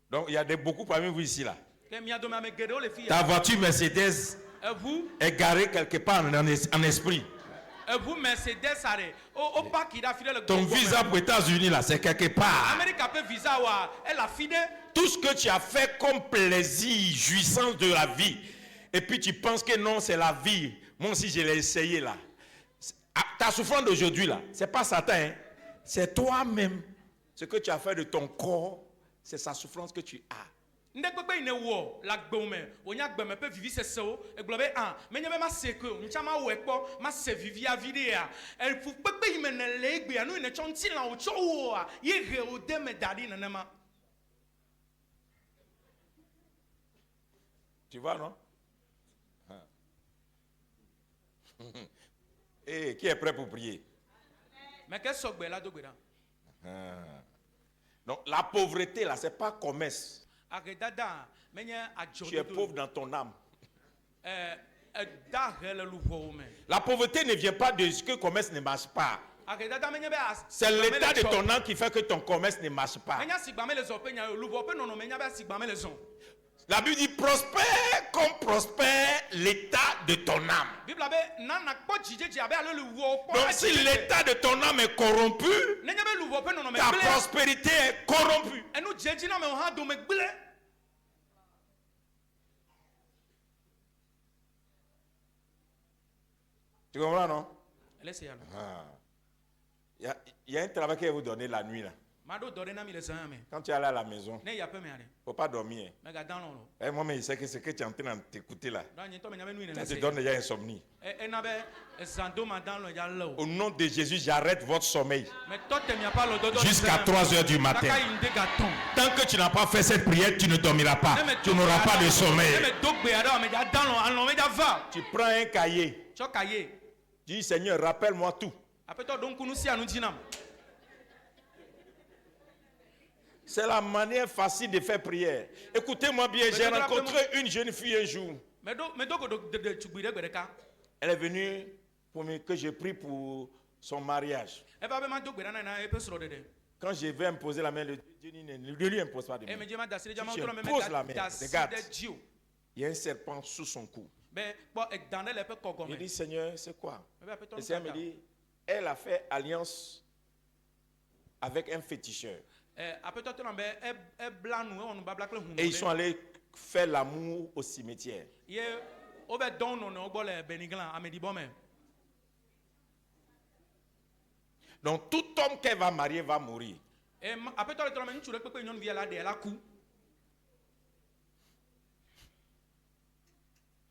Donc il y a beaucoup parmi vous ici là. Ta voiture Mercedes est garée quelque part en esprit. Ton visa pour les États-Unis là, c'est quelque part. Tout ce que tu as fait comme plaisir, jouissance de la vie, et puis tu penses que non, c'est la vie. Moi aussi, je l'ai essayé là. Ta souffrance d'aujourd'hui là, c'est pas Satan, hein? C'est toi-même. Ce que tu as fait de ton corps, c'est sa souffrance que tu as. Tu vois, non? Et qui est prêt pour prier? Donc la pauvreté là, c'est pas commerce. Tu es pauvre dans ton âme. La pauvreté ne vient pas de ce que le commerce ne marche pas. C'est l'état de ton âme qui fait que ton commerce ne marche pas. La Bible dit prospère comme prospère l'état de ton âme. Donc si l'état de ton âme est corrompu, ta prospérité est corrompue. Tu comprends, non? Il y a un travail que vous donnez la nuit là. Quand tu es allé à la maison, il ne faut pas dormir. Moi, mais je sais que ce que tu es en train d'écouter là, ça te donne déjà insomnie. Au nom de Jésus, j'arrête votre sommeil jusqu'à 3 heures du matin. Tant que tu n'as pas fait cette prière, tu ne dormiras pas. Tu n'auras pas de sommeil. Tu prends un cahier. Tu dis, Seigneur, rappelle-moi tout. C'est la manière facile de faire prière. Écoutez-moi bien, j'ai rencontré une jeune fille un jour. Elle est venue pour que je prie pour son mariage. Quand je vais imposer la main, Dieu ne lui impose pas de main. Si je pose la main, regarde, il y a un serpent sous son cou. Je dis, Seigneur, c'est quoi? Le Seigneur me dit, elle a fait alliance avec un féticheur. Et ils sont allés faire l'amour au cimetière. Donc tout homme qu'elle va marier va mourir.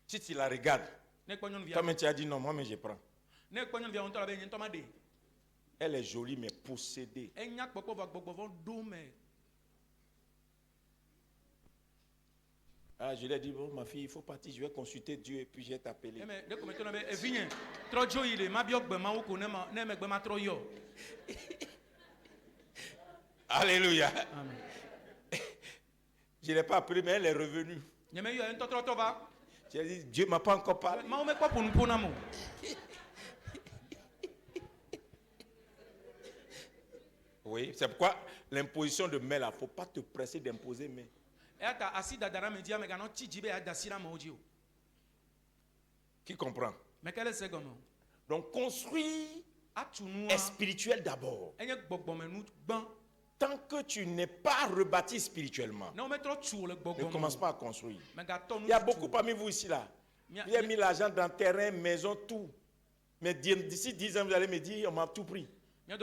Si tu la regardes, toi-même tu as dit non, moi mais je prends. Elle est jolie mais possédée. Ah, je lui ai dit, bon, ma fille, il faut partir, je vais consulter Dieu et puis je vais t'appeler. Alléluia. Amen. Je ne l'ai pas appelée, mais elle est revenue. J'ai dit, Dieu ne m'a pas encore parlé. Oui, c'est pourquoi l'imposition de main, il ne faut pas te presser d'imposer main. Qui comprend? Donc construis est spirituel d'abord. Tant que tu n'es pas rebâti spirituellement, ne commence pas à construire. Il y a beaucoup parmi vous ici là. Vous avez mis l'argent dans terrain, maison, tout. Mais d'ici 10 ans, vous allez me dire, on m'a tout pris. Parce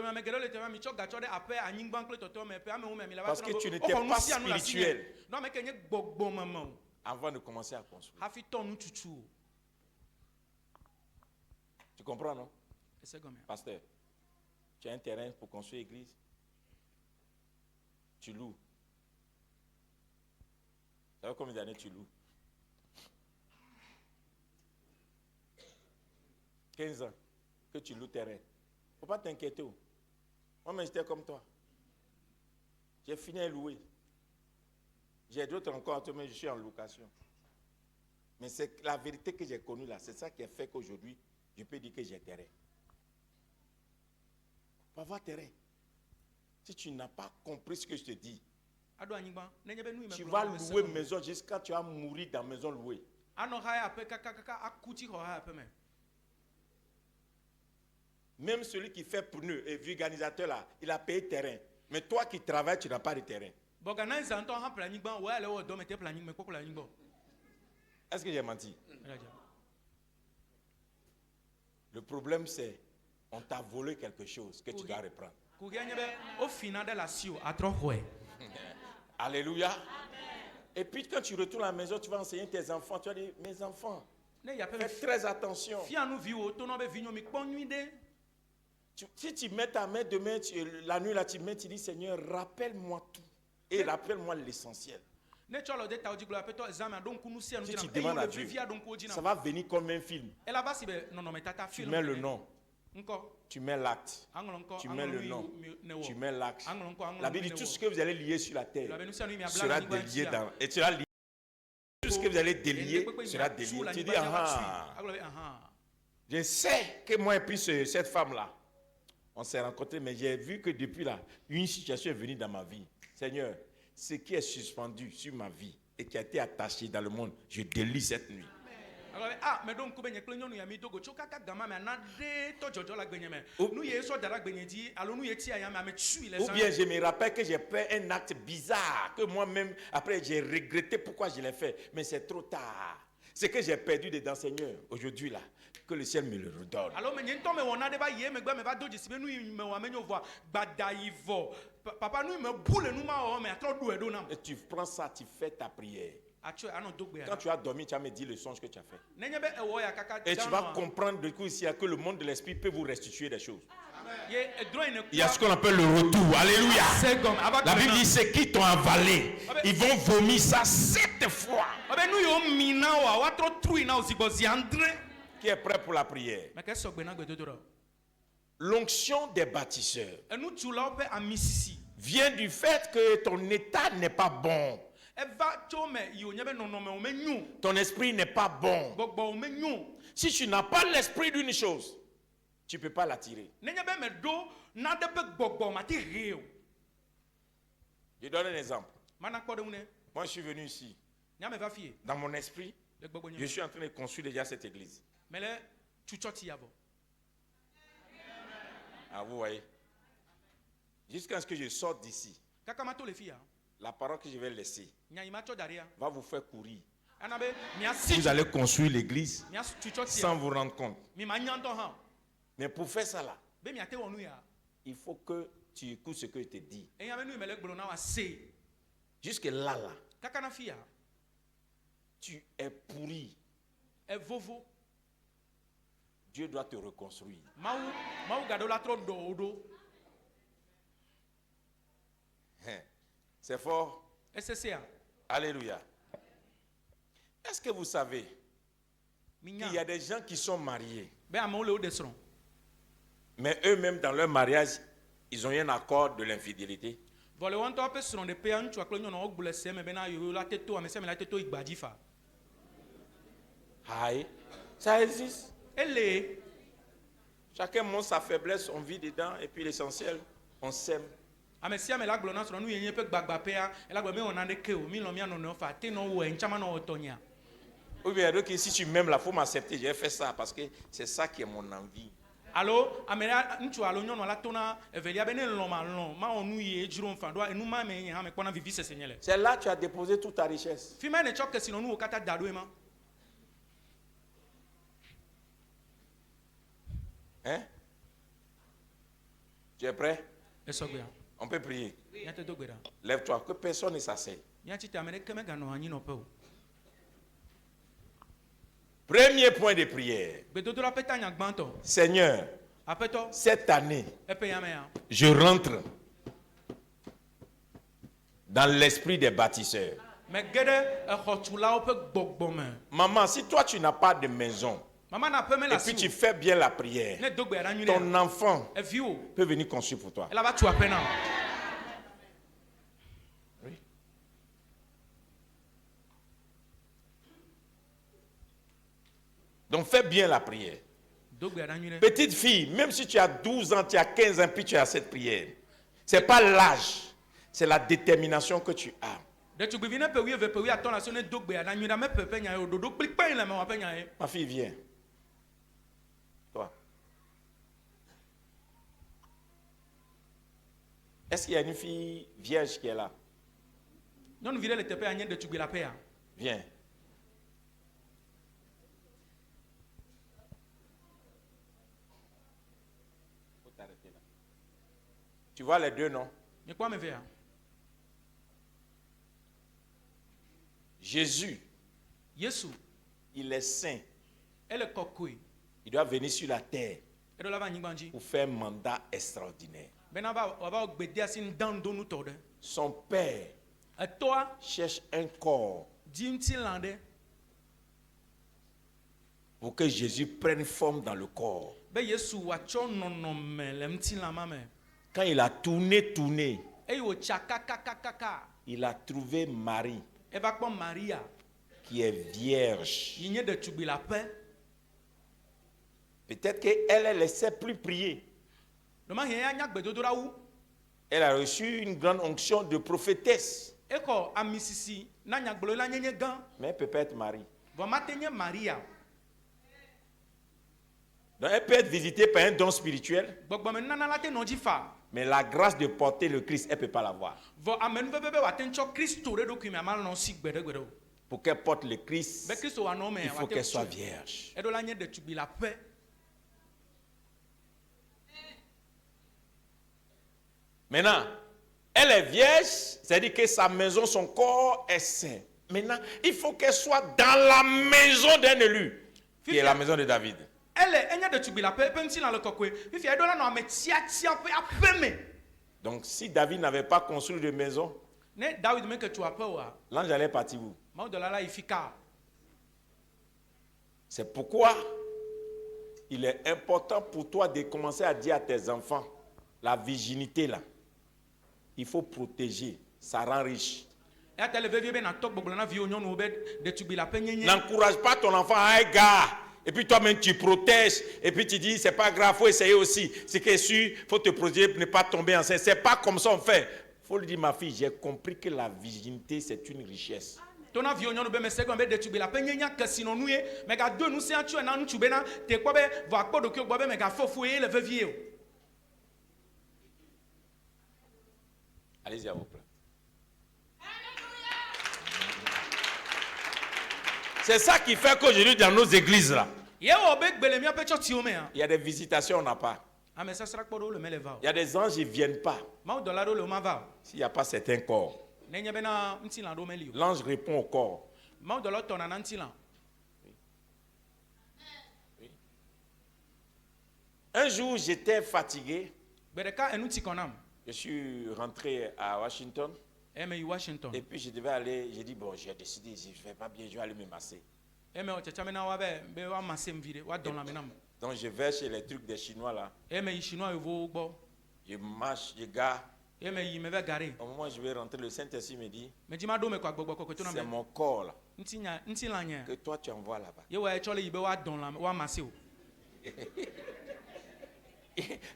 que tu n'étais pas spirituel avant de commencer à construire. Tu comprends, non? Pasteur, tu as un terrain pour construire l'église. Tu loues. Ça fait combien d'années tu loues? 15 ans que tu loues terrain. Faut pas t'inquiéter. Moi, j'étais comme toi. J'ai fini à louer. J'ai d'autres encore, mais je suis en location. Mais c'est la vérité que j'ai connue là. C'est ça qui a fait qu'aujourd'hui, je peux dire que j'ai terrain. Faut avoir terrain. Si tu n'as pas compris ce que je te dis, tu vas louer maison jusqu'à tu vas mourir dans maison louée. Même celui qui fait pneu et vulganisateur là, il a payé terrain. Mais toi qui travailles, tu n'as pas de terrain. Est-ce que j'ai menti? Le problème c'est, on t'a volé quelque chose que tu dois reprendre. Alléluia. Et puis quand tu retournes à la maison, tu vas enseigner tes enfants. Tu vas dire, mes enfants, faites très attention. Si tu mets ta main demain, la nuit là, tu mets, tu dis, Seigneur, rappelle-moi tout. Et rappelle-moi l'essentiel. Si tu demandes à Dieu, ça va venir comme un film. Tu mets le nom. Tu mets l'acte. Tu mets le nom. Tu mets l'acte. La Bible dit tout ce que vous allez lier sur la terre sera délié dans. Et tu vas lier tout ce que vous allez délier sera délié. Tu dis, je sais que moi et puis cette femme-là, on s'est rencontrés, mais j'ai vu que depuis là, une situation est venue dans ma vie. Seigneur, ce qui est suspendu sur ma vie et qui a été attaché dans le monde, je délie cette nuit. Ou bien je me rappelle que j'ai fait un acte bizarre que moi-même après j'ai regretté pourquoi je l'ai fait, mais c'est trop tard. Ce que j'ai perdu dedans, Seigneur, aujourd'hui là, que le ciel me le redonne. Et tu prends ça, tu fais ta prière. Quand tu as dormi, tu as me dit le songe que tu as fait. Et tu vas comprendre du coup ici que le monde de l'esprit peut vous restituer des choses. Il y a ce qu'on appelle le retour. Alléluia. La Bible dit c'est qui t'ont avalé. Ils vont vomir ça 7 fois. Qui est prêt pour la prière? L'onction des bâtisseurs vient du fait que ton état n'est pas bon. Ton esprit n'est pas bon. Si tu n'as pas l'esprit d'une chose, tu ne peux pas l'attirer. Je donne un exemple. Moi, je suis venu ici. Dans mon esprit, je suis en train de construire déjà cette église. Ah, vous voyez. Jusqu'à ce que je sorte d'ici, la parole que je vais laisser va vous faire courir. Vous allez construire l'église sans vous rendre compte. Mais pour faire ça là, il faut que tu écoutes ce que je te dis. Jusque là, tu es pourri. Dieu doit te reconstruire. C'est fort. Alléluia. Est-ce que vous savez qu'il y a des gens qui sont mariés, mais eux-mêmes dans leur mariage, ils ont eu un accord de l'infidélité? Aïe, ça existe. Chacun montre sa faiblesse, on vit dedans, et puis l'essentiel, on s'aime. Ou bien donc si tu m'aimes là, il faut m'accepter. J'ai fait ça parce que c'est ça qui est mon envie. C'est là que tu as déposé toute ta richesse. Hein? Tu es prêt? On peut prier. Lève-toi, que personne ne s'asseye. Premier point de prière. Seigneur, cette année, je rentre dans l'esprit des bâtisseurs. Maman, si toi tu n'as pas de maison, et puis tu fais bien la prière, ton enfant peut venir construire pour toi. Oui. Donc fais bien la prière. Petite fille, même si tu as 12 ans, tu as 15 ans, puis tu as cette prière, ce n'est pas l'âge, c'est la détermination que tu as. Ma fille, viens. Toi. Est-ce qu'il y a une fille vierge qui est là? Viens. Faut t'arrêter là. Tu vois les deux, non? Jésus, il est saint. Il doit venir sur la terre pour faire un mandat extraordinaire. Son père cherche un corps pour que Jésus prenne forme dans le corps. Quand il a tourné, il a trouvé Marie qui est vierge. Peut-être qu'elle ne laissait plus prier. Elle a reçu une grande onction de prophétesse. Mais elle peut pas être mariée. Donc elle peut être visitée par un don spirituel. Mais la grâce de porter le Christ, elle ne peut pas l'avoir. Pour qu'elle porte le Christ, il faut qu'elle soit vierge. Maintenant, elle est vierge, c'est-à-dire que sa maison, son corps est saint. Maintenant, il faut qu'elle soit dans la maison d'un élu, qui est la maison de David. Donc, si David n'avait pas construit de maison, l'ange allait partir où? C'est pourquoi il est important pour toi de commencer à dire à tes enfants, la virginité là, il faut protéger, ça rend riche. N'encourage pas ton enfant à un gars, et puis toi-même tu protèges, et puis tu dis c'est pas grave, il faut essayer aussi. C'est que sûr, il faut te protéger pour ne pas tomber enceinte. C'est pas comme ça on fait. Il faut lui dire, ma fille, j'ai compris que la virginité c'est une richesse. Allez-y à vos places. C'est ça qui fait qu'aujourd'hui dans nos églises là, il y a des visitations, on n'a pas. Il y a des anges, ils ne viennent pas. S'il n'y a pas certains corps. L'ange répond au corps. Oui. Oui. Un jour, j'étais fatigué. Je suis rentré à Washington. Et puis je devais aller, j'ai dit, bon, j'ai décidé, je ne vais pas bien, je vais aller me masser. Donc je vais chez les trucs des Chinois là. Je marche, je gare. Au moment où je vais rentrer, le Saint-Esprit me dit, c'est mon corps là, que toi tu envoies là-bas.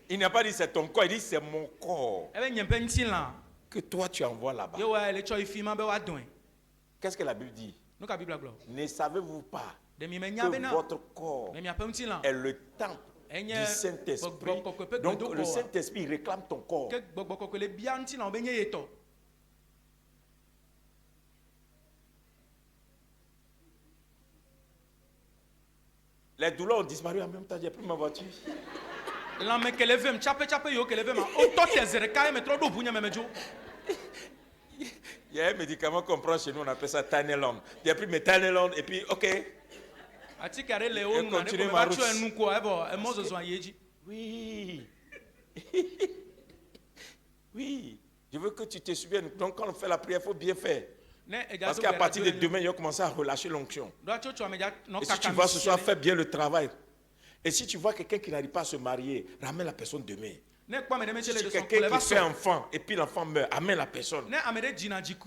Il n'a pas dit c'est ton corps, il dit c'est mon corps que toi tu envoies là-bas. Qu'est-ce que la Bible dit? Ne savez-vous pas que votre corps est le temple du Saint-Esprit? Donc le Saint-Esprit réclame ton corps. Les douleurs ont disparu en même temps, j'ai pris ma voiture. Il y a un médicament qu'on prend chez nous, on appelle ça Tylenol. J'ai pris mes Tylenol et puis ok. Je continue ma route. Oui. Oui. Je veux que tu te souviennes. Donc quand on fait la prière, il faut bien faire. Parce qu'à partir de demain, il va commencer à relâcher l'onction. Et si tu vas ce soir, fais bien le travail. Et si tu vois quelqu'un qui n'arrive pas à se marier, ramène la personne demain. Si tu quelqu'un qui fait enfant et puis l'enfant meurt, amène la personne.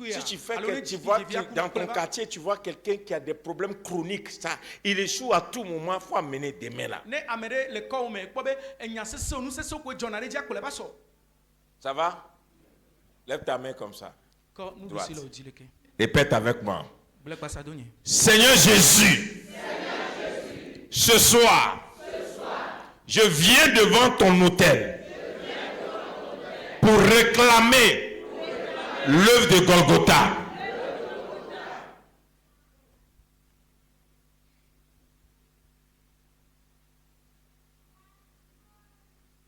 Si tu fais tu vois dans ton quartier, tu vois quelqu'un qui a des problèmes chroniques, ça, il échoue à tout moment, il faut amener demain là. Ça va? Lève ta main comme ça. Droite. Répète avec moi. Seigneur Jésus, ce soir, je viens devant ton autel pour réclamer l'œuvre de Golgotha.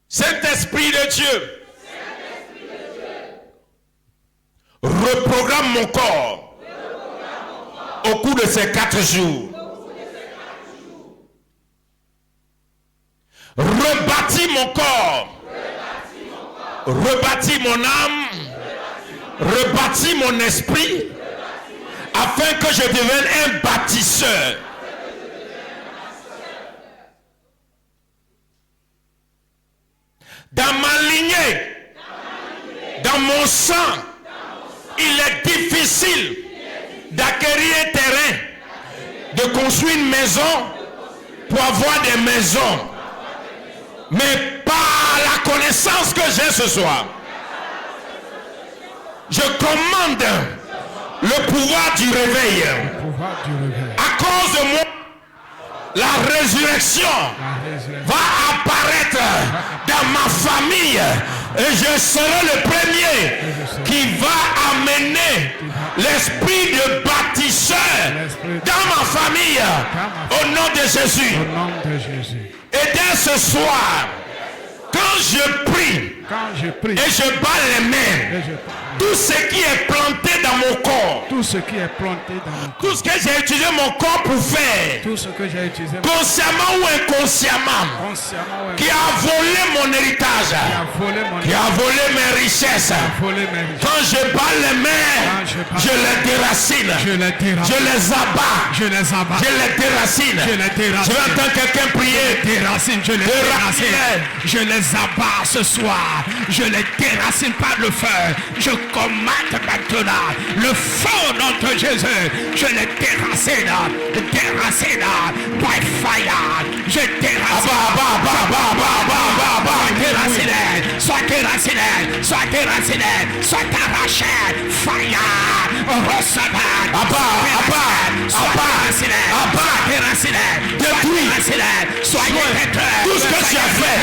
Saint-Esprit de Dieu, reprogramme mon corps au cours de ces 4 jours. Rebâtis mon corps, rebâtis mon âme, rebâtis mon esprit, afin que je devienne un bâtisseur. Dans ma lignée, dans mon sang, il est difficile d'acquérir un terrain de construire une maison pour avoir des maisons. Mais par la connaissance que j'ai ce soir, je commande le pouvoir du réveil. À cause de moi, la résurrection va apparaître dans ma famille. Et je serai le premier qui va amener l'esprit de bâtisseur dans ma famille. Au nom de Jésus. Et dès ce soir, quand je prie et je bats les mains, tout ce qui est planté dans mon corps, tout ce que j'ai utilisé mon corps pour faire, consciemment ou inconsciemment, qui a volé mon héritage, qui a volé mes richesses, quand je bats les mains, je les déracine, je les abats, je les déracine. Je vais entendre quelqu'un prier. Je les abats ce soir, je les déracine par le feu. Je commande maintenant le feu au nom de Jésus. Je les déracine by fire. Je déracine. Sois déraciné, sois arraché. Fire. Recevez. Soyez détruit. Tout ce que tu as fait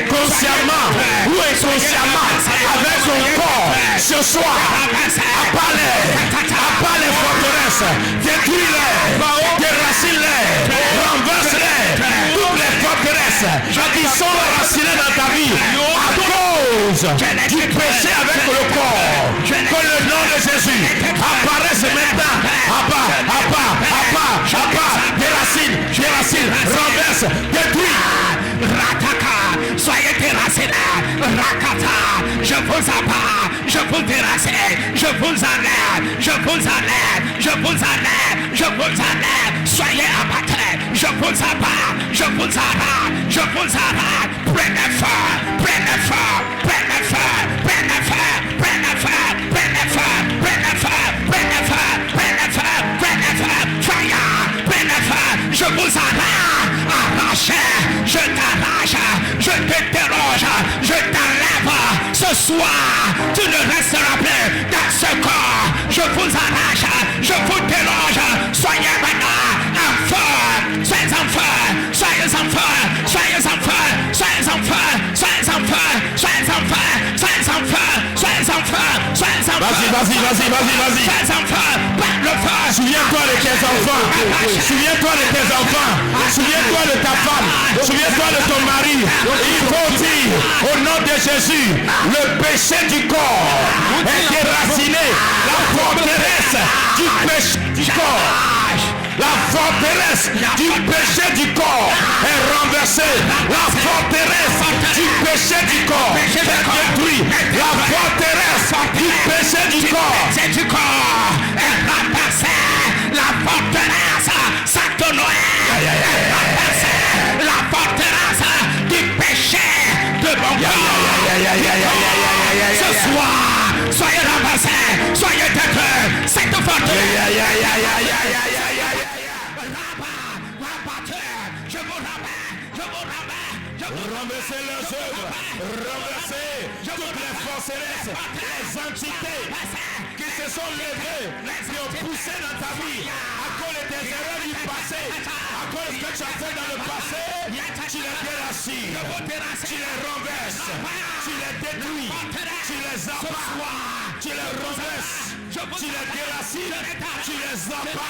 consciemment ou inconsciemment avec ton corps ce soir, abat les forteresses, détruis-les, déracine-les, renverse-les, toutes les forteresses qui sont racinées dans ta vie à cause du péché avec le corps. Que le nom de Jésus apparaisse maintenant. Déracine, renverse, détruis. Rataka, soyez déracinés. Rakata, je vous abats, je vous déracine, je vous enlève, soyez abattus, je vous arrête, prenez feu, je vous arrache, je t'arrache, je te déroge, je t'enlève. Ce soir, tu ne resteras plus dans ce corps. Je vous arrache, je vous déroge. Soyez maintenant en feu. Soyez en feu. Vas-y. Souviens-toi de tes enfants. Souviens-toi de ta femme. Souviens-toi de ton mari. Il faut dire au nom de Jésus, le péché du corps est déraciné. La forteresse du péché du corps. La forteresse du péché du corps est renversée. La forteresse du péché du corps est détruite. La forteresse du péché du corps est renversée. La forteresse Saint-Noël est renversée. La forteresse du péché de mon corps. Ce soir, soyez renversés, soyez détruits. Cette forteresse. Renverser leurs œuvres, renverser toutes les forteresses, les entités qui se sont levées, qui ont poussé dans ta vie à cause de tes erreurs du passé, à cause de ce que tu as fait dans le passé. Tu les déracines, tu les renverses, tu les détruis, tu les abats, tu les renverses, tu les déracines, tu les abats.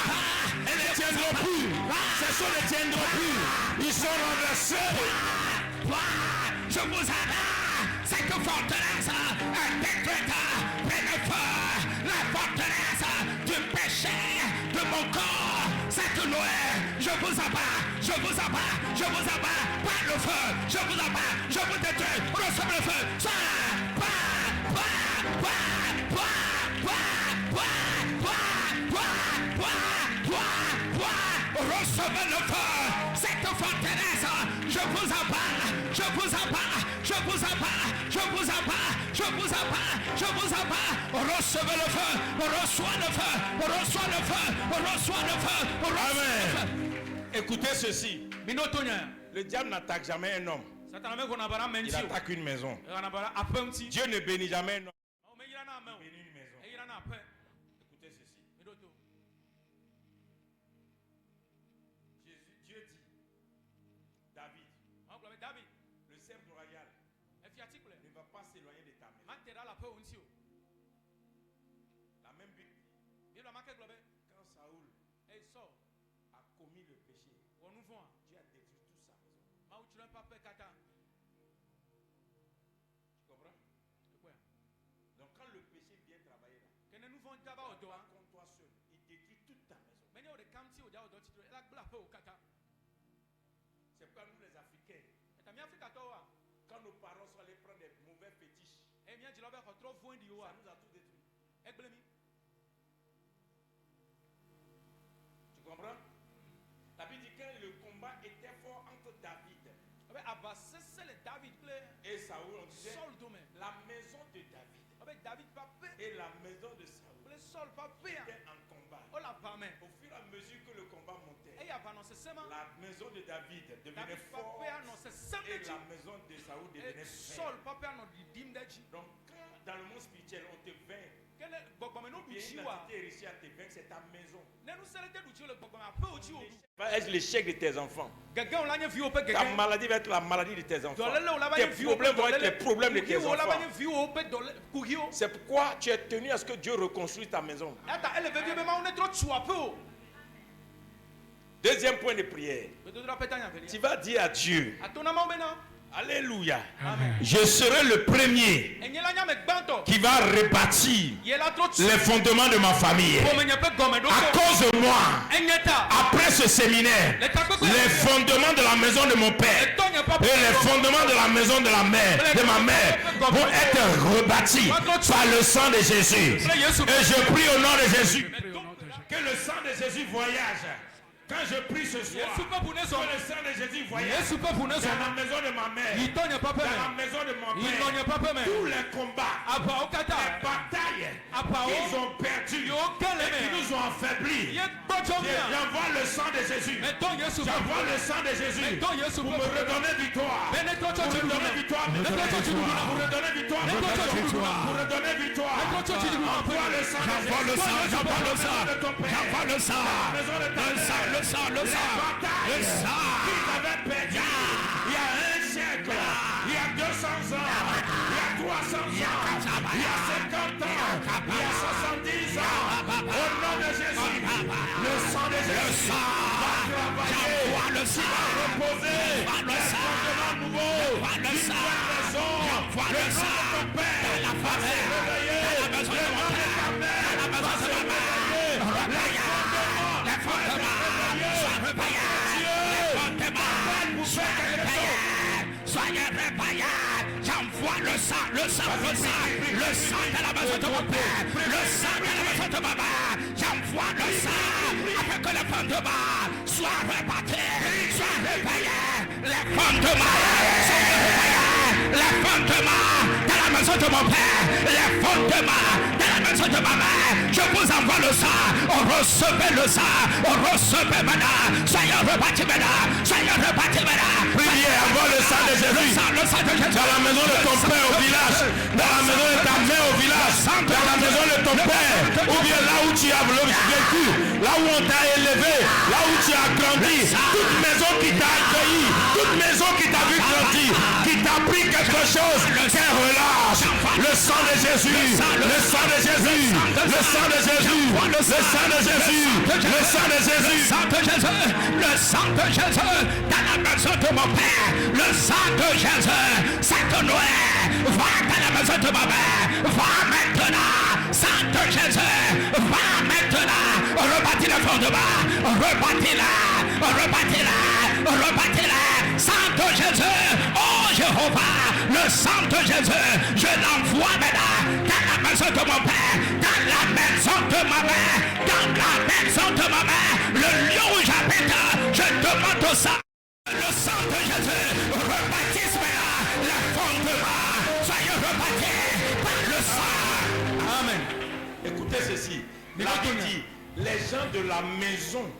Et ne tiendront plus, ces choses ne tiendront plus, ils sont renversés. Je vous arrête, cette forteresse est détruite, prenez feu, la forteresse du péché de mon corps, cette Noël, je vous abats, par le feu, je vous abats, je vous détruis, recevez le feu, recevez le feu, cette forteresse, je vous abats, je vous abat, je vous abat, je vous abat, je vous abat. Recevez le feu, reçois le feu, reçois le feu, reçois le feu, reçois le feu. Écoutez ceci. Le diable n'attaque jamais un homme. Il attaque une maison. Dieu ne bénit jamais un homme. Il bénit une maison. Écoutez ceci. Dieu dit, David, le sceptre royal ne va pas s'éloigner de ta maison. La même Bible dit, quand Saoul a commis le péché, Dieu a détruit toute sa maison. Tu comprends? Donc quand le péché vient travailler là, pas contre toi seul, il détruit toute ta maison. C'est pourquoi nous les Africains, quand nos parents sont allés prendre des mauvais fétiches, ça nous a tout détruit. Tu comprends? La Bible dit que le combat était fort entre David et Saoul. On disait la maison de David et la maison de Saoul étaient en combat. Au fur et à mesure que le combat montait, la maison de David devenait forte et la maison de Saoul devenait faible. Donc quand dans le monde spirituel on te vainc, bien une entité réussit à te vaincre, c'est ta maison. Va être l'échec de tes enfants. Ta maladie va être la maladie de tes enfants. Tes problèmes vont être les problèmes de tes enfants. C'est pourquoi tu es tenu à ce que Dieu reconstruise ta maison. Deuxième point de prière. Tu vas dire à Dieu, alléluia, je serai le premier qui va rebâtir les fondements de ma famille. À cause de moi, après ce séminaire, les fondements de la maison de mon père et les fondements de la maison de ma mère vont être rebâtis par le sang de Jésus. Et je prie au nom de Jésus que le sang de Jésus voyage. Quand je prie ce soir, que le sang de Jésus voyage dans la maison de ma mère, dans la maison de mon père, tous les combats, les batailles qu'ils ont perdues et qui nous ont affaiblis, j'envoie le sang de Jésus. J'envoie le sang de Jésus pour me redonner victoire. Pour redonner victoire. Pour redonner victoire. Pour redonner victoire. Envoie le sang de Jésus. J'envoie le sang. J'envoie le sang. Le sang. Qu'ils avaient perdu il y a un siècle, il y a 200 ans, il y a 300 ans, il y a 50 ans, il y a 70 ans. Au nom de Jésus, le sang de Jésus va travailler, va reposer, les fondements nouveaux, une nouvelle maison, le sang de ton père va se réveiller, le nom de ta mère va se réveiller, les fondements. Soyez réveillés. J'envoie le sang de la maison de mon père, le sang de la maison de ma mère. J'envoie le sang afin que les fondements soient rebâtis, soient réveillés. Les fondements sont réveillés. Les fondements de la maison de mon père, les fondements de la maison de ma mère. Je vous envoie le sang. Recevez le sang. Recevez maintenant. Soyez rebâtis maintenant. Soyez rebâtis maintenant. Priez, envoie le sang de Jésus. Dans la maison de ton père au village, dans la maison de ta mère au village, dans la maison de ton père, ou bien là où tu as vécu, là où on t'a élevé, là où tu as grandi, toute maison qui t'a accueilli, toute maison qui t'a vu grandir, qui t'a pris quelque chose, qu'elle relâche. Le sang de Jésus, le sang de Jésus, le sang de Jésus, le sang de Jésus, le sang de Jésus, le sang de Jésus, dans la maison de mon père, le sang de Jésus, Sainte Noël, va dans la maison de ma mère, va maintenant, sang de Jésus, va maintenant, rebâtis le fondement, rebâtis-la, sang de Jésus, oh Jéhovah, le sang de Jésus, je l'envoie maintenant dans la maison de mon père, dans la maison de ma mère, dans la maison de ma mère, le lieu où j'habite, je demande au sang. Le sang de Jésus, rebâtisse maintenant les fondements. ceci. La Bible dit, les gens de la maison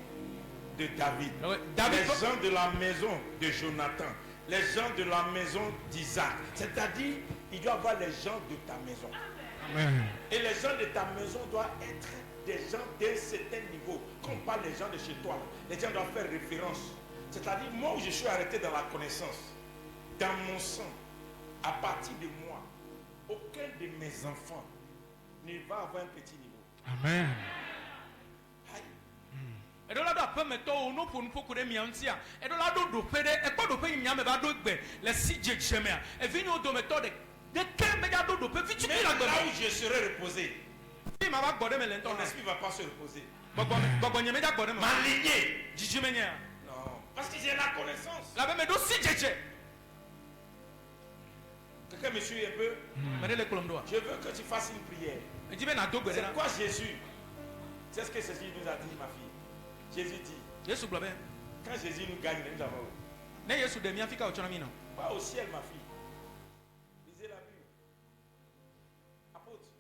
de David, les gens de la maison de Jonathan, les gens de la maison d'Isaac. C'est-à-dire, il doit y avoir les gens de ta maison. Amen. Et les gens de ta maison doivent être des gens d'un certain niveau. Quand on parle des gens de chez toi, les gens doivent faire référence. C'est-à-dire, moi où je suis arrêté dans la connaissance, dans mon sang, à partir de moi, aucun de mes enfants ne va avoir un petit niveau. Amen. Et donc là, après, mettons, nous pour nous pour courir miantia. Et donc là, nous perdons. Et pas de payer miam, va donc les six jamais. Et venez au dométode de quel média de payer. Vite, là où je serai reposé. Si ma va border, mais ton esprit va pas se reposer. Ma lignée, non, parce que j'ai la connaissance. La même donc si j'ai. Quelqu'un me suit un peu. Je veux que tu fasses une prière. C'est quoi Jésus? C'est ce que Jésus nous a dit, ma fille. Jésus dit. Quand Jésus nous gagne, nous avons. Pas au ciel, ma fille. Lisez la Bible. Apôtre.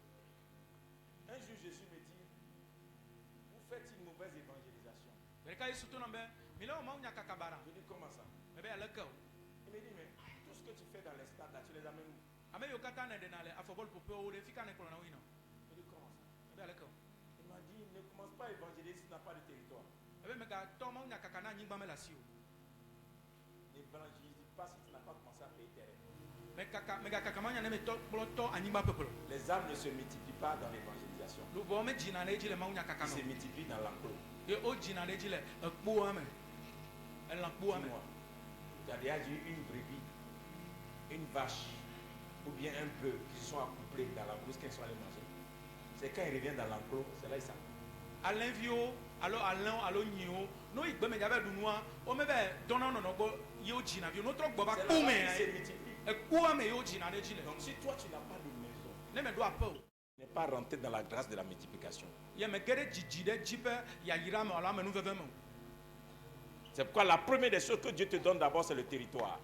Un jour, Jésus me dit, vous faites une mauvaise évangélisation. Je dis, comment ça? Il me dit, mais tout ce que tu fais dans les stades, là, tu les amènes où? Je dis, comment ça? Il m'a dit, ne commence pas à évangéliser si tu n'as pas de territoire. N'évangélise pas si tu n'as pas commencé à payer terrain. Les âmes ne se multiplient pas dans l'évangélisation. Ils se multiplient dans l'enclos. Tu as déjà eu une brebis, une vache ou bien un bœuf qui se sont accouplés dans la brousse qu'ils sont allés manger. C'est quand ils reviennent dans l'enclos, c'est là ils savent. Donc si toi tu n'as pas de maison, tu n'es pas rentré dans la grâce de la multiplication. C'est pourquoi la première des choses que Dieu te donne d'abord, c'est le territoire.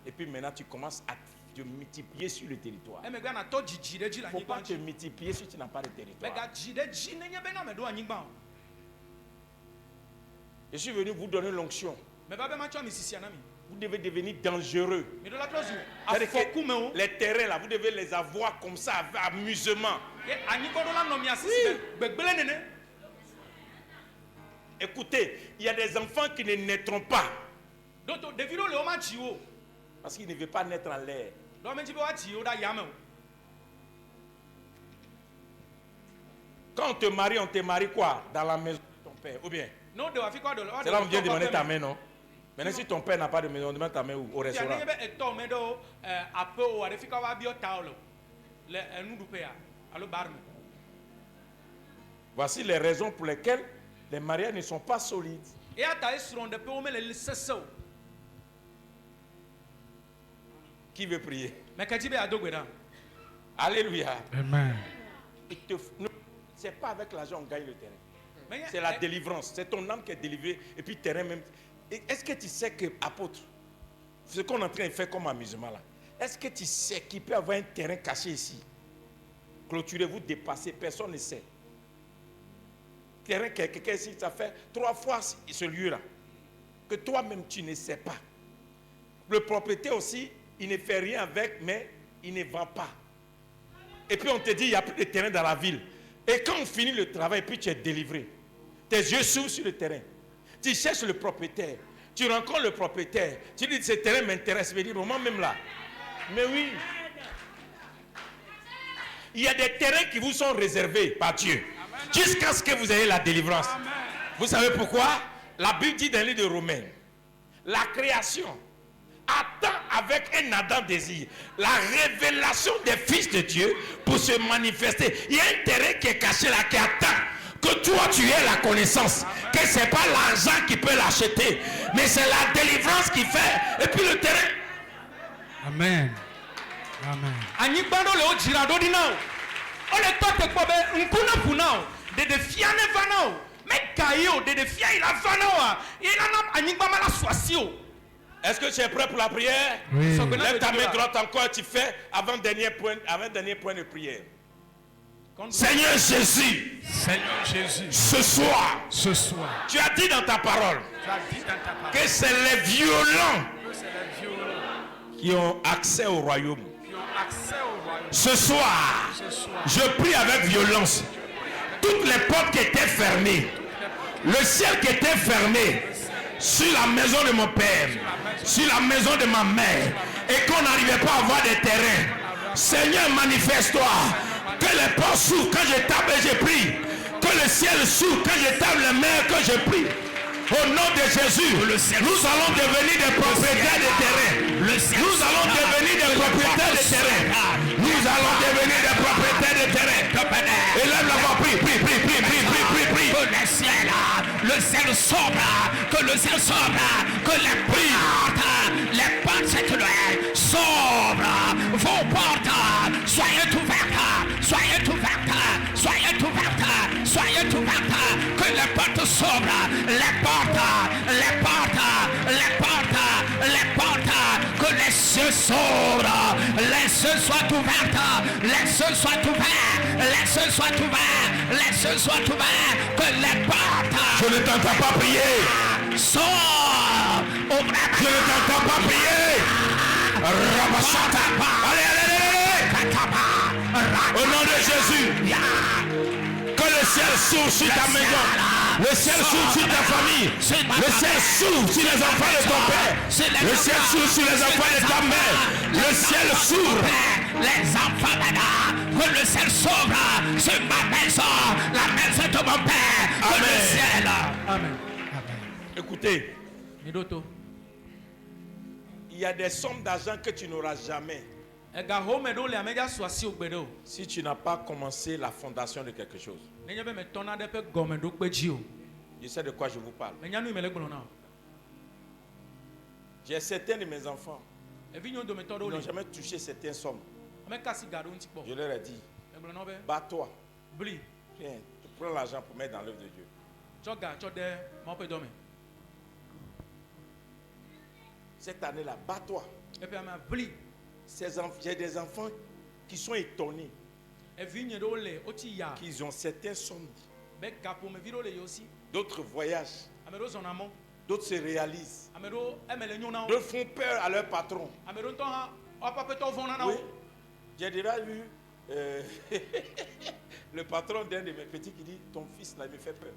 Et puis maintenant tu commences à te multiplier sur le territoire. Il ne faut pas te multiplier si tu n'as pas de territoire. Je suis venu vous donner l'onction. Vous devez devenir dangereux. Les terrains là, vous devez les avoir comme ça, avec amusement. Écoutez, il y a des enfants qui ne naîtront pas. Parce qu'ils ne veulent pas naître en l'air. Quand on te marie quoi? Dans la maison de ton père, ou bien? C'est là où on vient demander ta main, non? Maintenant, si ton père n'a pas de maison, on demande ta main où? Au restaurant. Voici les raisons pour lesquelles les mariages ne sont pas solides. Qui veut prier? Alléluia. Amen. C'est pas avec l'argent qu'on gagne le terrain. C'est la délivrance. C'est ton âme qui est délivrée. Et puis terrain même. Est-ce que tu sais que, apôtre, ce qu'on est en train de faire comme amusement là, est-ce que tu sais qu'il peut y avoir un terrain caché ici? Clôturez-vous, dépassez, personne ne sait. Terrain, quelqu'un ici, ça fait 3 fois ce lieu-là. Que toi-même tu ne sais pas. Le propriétaire aussi, il ne fait rien avec, mais il ne vend pas. Et puis on te dit, il n'y a plus de terrain dans la ville. Et quand on finit le travail, puis tu es délivré. Tes yeux s'ouvrent sur le terrain. Tu cherches le propriétaire. Tu rencontres le propriétaire. Tu dis, ce terrain m'intéresse. Je dis, moi-même là. Mais oui. Il y a des terrains qui vous sont réservés par Dieu. Jusqu'à ce que vous ayez la délivrance. Amen. Vous savez pourquoi? La Bible dit dans le livre de Romains, la création attend avec un ardent désir la révélation des fils de Dieu pour se manifester. Il y a un terrain qui est caché là, qui attend que toi tu aies la connaissance. Amen. Que ce n'est pas l'argent qui peut l'acheter, mais c'est la délivrance qui fait. Et puis le terrain. Amen. Amen. Est-ce que tu es prêt pour la prière? Oui. Lève ta main droite encore, tu fais avant-dernier point de prière. Seigneur Jésus, ce soir, tu as dit dans ta parole que c'est les violents qui ont accès au royaume. Ce soir, je prie avec violence. Toutes les portes qui étaient fermées, le ciel qui était fermé sur la maison de mon père, sur la maison de ma mère, et qu'on n'arrivait pas à avoir des terrains. Seigneur, manifeste-toi. Que les portes s'ouvrent quand je tape et je prie. Que le ciel s'ouvre quand je tape les mains que je prie. Au nom de Jésus, nous allons devenir des propriétaires de terrain. Nous allons devenir des propriétaires de terrain. Nous allons devenir des propriétaires de terrain. Élève la voix, prie. Que le ciel s'ouvre, que le ciel s'ouvre, que les portes cette nuit s'ouvrent. Vos portes, soyez ouvertes, soyez ouvertes, soyez ouvertes, soyez ouvertes. Que les portes s'ouvrent, les portes, que les cieux s'ouvrent, les cieux soient ouverts, les cieux soient ouverts, les cieux soient ouverts, les cieux soient ouverts, que les portes. Je ne t'entends pas prier. Sors. Je ne t'entends pas prier. Allez. Au nom de Jésus. Que le ciel s'ouvre sur ta maison. Le ciel s'ouvre sur ta famille. Le ciel s'ouvre sur les enfants de ton père. Le ciel s'ouvre sur les enfants de ta mère. Le ciel s'ouvre. Les enfants maintenant. Que le ciel s'ouvre sur ma maison. La maison de mon père. Que le ciel. Amen. Écoutez. Il y a des sommes d'argent que tu n'auras jamais. Si tu n'as pas commencé la fondation de quelque chose. Je sais de quoi je vous parle. J'ai certains de mes enfants qui n'ont jamais touché certaines sommes. Je leur ai dit, bats-toi. Viens, tu prends l'argent pour mettre dans l'œuvre de Dieu. Cette année-là, bats-toi. J'ai des enfants qui sont étonnés. Qu'ils ont certaines sommes. D'autres voyagent. D'autres se réalisent. D'autres font peur à leur patron. Oui. J'ai déjà vu le patron d'un de mes petits qui dit, ton fils là, il me fait peur.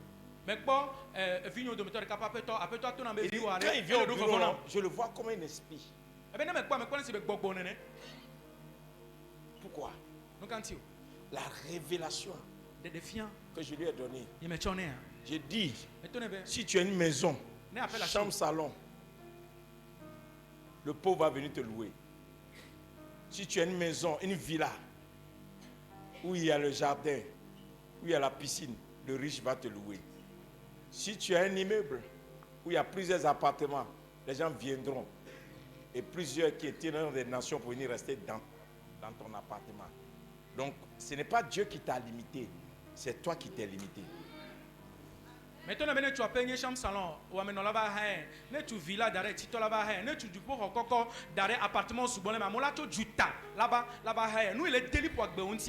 Quand il vient au bureau, je le vois comme un esprit. Pourquoi? La révélation que je lui ai donnée. J'ai dit, si tu as une maison, chambre, salon, le pauvre va venir te louer. Si tu as une maison, une villa, où il y a le jardin, où il y a la piscine, le riche va te louer. Si tu as un immeuble, où il y a plusieurs appartements, les gens viendront. Et plusieurs qui étaient dans des nations pour venir rester dans ton appartement. Donc, ce n'est pas Dieu qui t'a limité, c'est toi qui t'es limité. Maintenant, tu as payé chambre salon, ou amène là-bas, tu villa d'arrêt, tu là-bas, tu du pour encore d'arrêt appartement sous bon, mais là tu juta là-bas, nous il est délit pour que même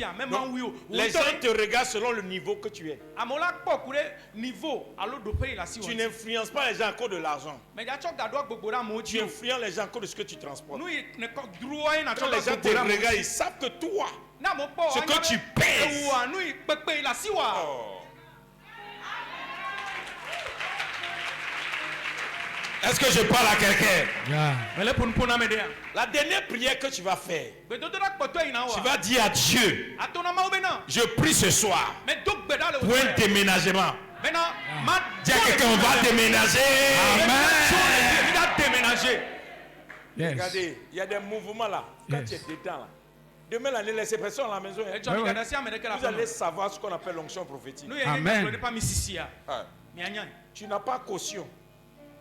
les gens te regardent selon le niveau que tu es. Niveau, alors de payer la. Tu n'influences pas les gens à cause de l'argent. Tu influences les gens à cause de ce que tu transportes. Quand les gens te regardent, ils savent que toi, ce que tu pèses. Oh. Est-ce que je parle à quelqu'un? Yeah. La dernière prière que tu vas faire, tu vas dire à Dieu, je prie ce soir pour un déménagement. Dis à quelqu'un, on va déménager. Amen. Yes. Regardez, il y a des mouvements là. Quand tu es dedans là, demain là, ne laissez personne à la maison. Vous allez savoir ce qu'on appelle l'onction prophétique. Amen. Tu n'as pas caution.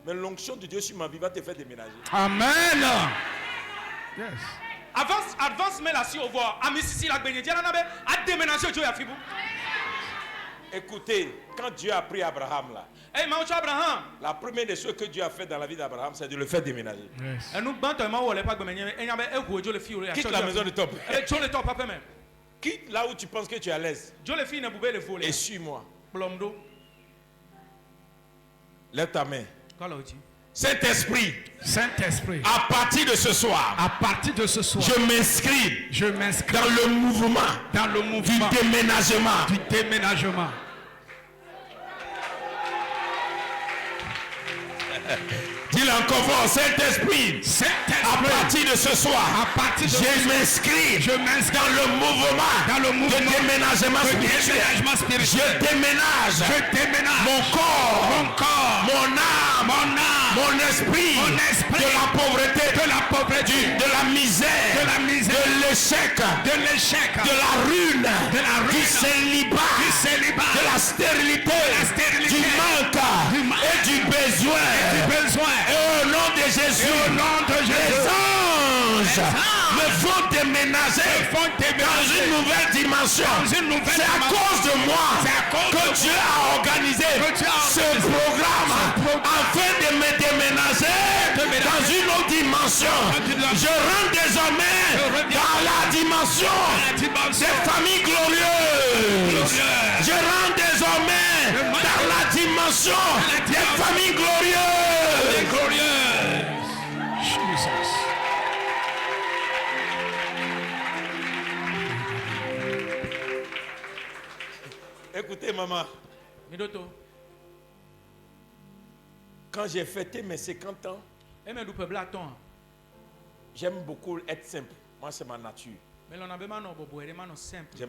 Mais l'onction de Dieu sur ma vie va te faire déménager. Amen. Yes. Avance, mais là, si on voit, à Mississi, la bénédiction, à déménager, Dieu a fait. Écoutez, quand Dieu a pris Abraham là, Abraham, la première des choses que Dieu a fait dans la vie d'Abraham, c'est de le faire déménager. Yes. Quitte la maison de top. Quitte là où tu penses que tu es à l'aise. Et suis-moi. Lève ta main. Saint-Esprit, à partir de ce soir, je m'inscris dans le mouvement du déménagement. Dis-le encore fort, Saint-Esprit, à partir de ce soir, je m'inscris dans le mouvement de déménagement spirituel. Je déménage mon corps, mon âme, mon esprit de la pauvreté, de la misère, de l'échec, de la ruine, du célibat, de la stérilité, du manque et du besoin. Et au nom de Jésus, les anges me font déménager dans une nouvelle dimension. C'est à cause de moi que Dieu a organisé ce programme afin de me déménager dans une autre dimension. Je rentre désormais dans la dimension des familles glorieuses. Je rentre désormais dans la dimension des familles glorieuses. Jesus. Écoutez, maman. Quand j'ai fêté mes 50 ans, j'aime beaucoup être simple. Moi, c'est ma nature. J'aime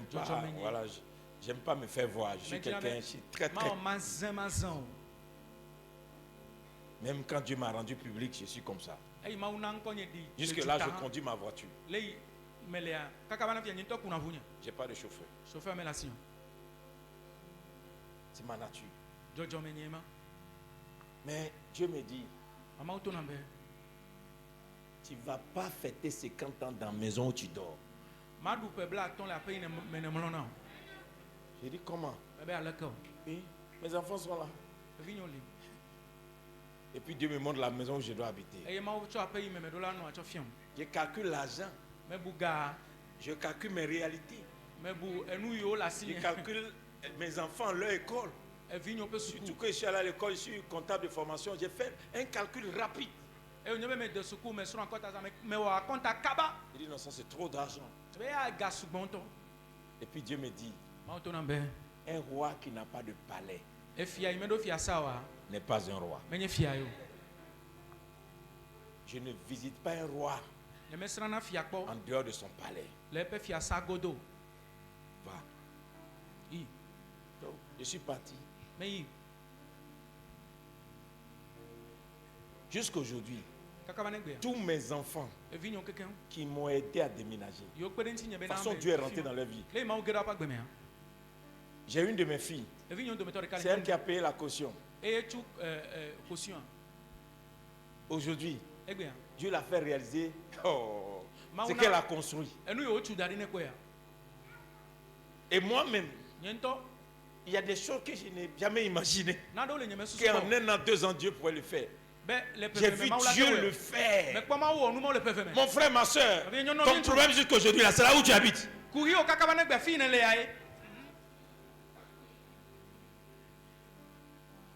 pas, voilà, j'aime pas me faire voir. Je suis quelqu'un, je suis très. Même quand Dieu m'a rendu public, je suis comme ça. Jusque là, je conduis ma voiture. J'ai pas de chauffeur. C'est ma nature. Mais Dieu me dit, tu ne vas pas fêter 50 ans dans la maison où tu dors. J'ai dit comment? Oui, mes enfants sont là. Et puis Dieu me montre la maison où je dois habiter. Je calcule l'argent. Je calcule mes réalités. Je calcule mes enfants, leur école. Surtout que je suis allé à l'école, je suis comptable de formation. J'ai fait un calcul rapide. Je dis non, ça c'est trop d'argent. Et puis Dieu me dit, un roi qui n'a pas de palais n'est pas un roi. Je ne visite pas un roi en dehors de son palais. Va. Donc, je suis parti. Jusqu'aujourd'hui, tous mes enfants qui m'ont aidé à déménager, de toute façon Dieu est rentré dans leur vie. J'ai une de mes filles, c'est elle qui a payé la caution. Aujourd'hui, Dieu l'a fait réaliser ce qu'elle a construit. Et moi-même, il y a des choses que je n'ai jamais imaginées. Qu'en 1 an, 2 ans, Dieu pourrait le faire. J'ai vu Dieu le faire. Mon frère, ma soeur, ton problème jusqu'aujourd'hui, c'est là où tu habites.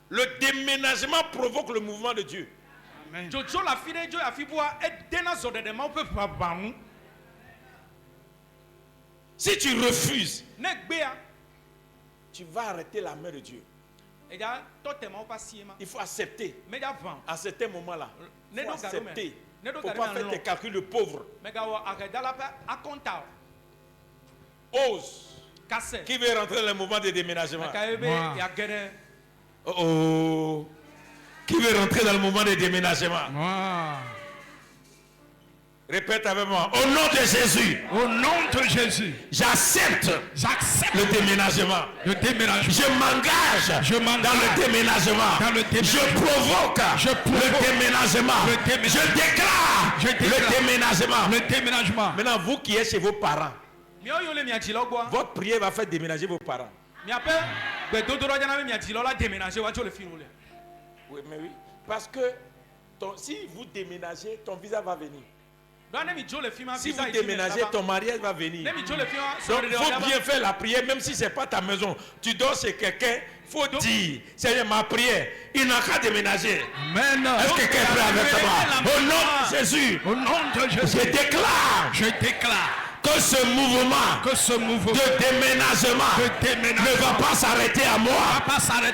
Le déménagement provoque le mouvement de Dieu. Amen. Si tu refuses, tu vas arrêter la main de Dieu. Il faut accepter. À certains moments-là, il faut accepter. Il ne faut pas faire tes calculs de pauvre. Ose. Qui veut rentrer dans le mouvement de déménagement? Oh. Qui veut rentrer dans le mouvement de déménagement? Répète avec moi. Au nom de Jésus. Au nom de Jésus. J'accepte le déménagement. Je m'engage dans le déménagement. Je provoque le déménagement. Je déclare le déménagement. Maintenant, vous qui êtes chez vos parents, votre prière va faire déménager vos parents. Oui, mais oui. Parce que si vous déménagez, ton visa va venir. Si vous déménagez, ton mariage va venir. Donc, il faut bien faire la prière, même si ce n'est pas ta maison. Tu dors chez quelqu'un, il faut dire, Seigneur, ma prière, il n'a qu'à déménager. Amen. Est-ce que quelqu'un est prêt avec moi? Au nom de Jésus, je déclare que ce mouvement de déménagement ne va pas s'arrêter à moi.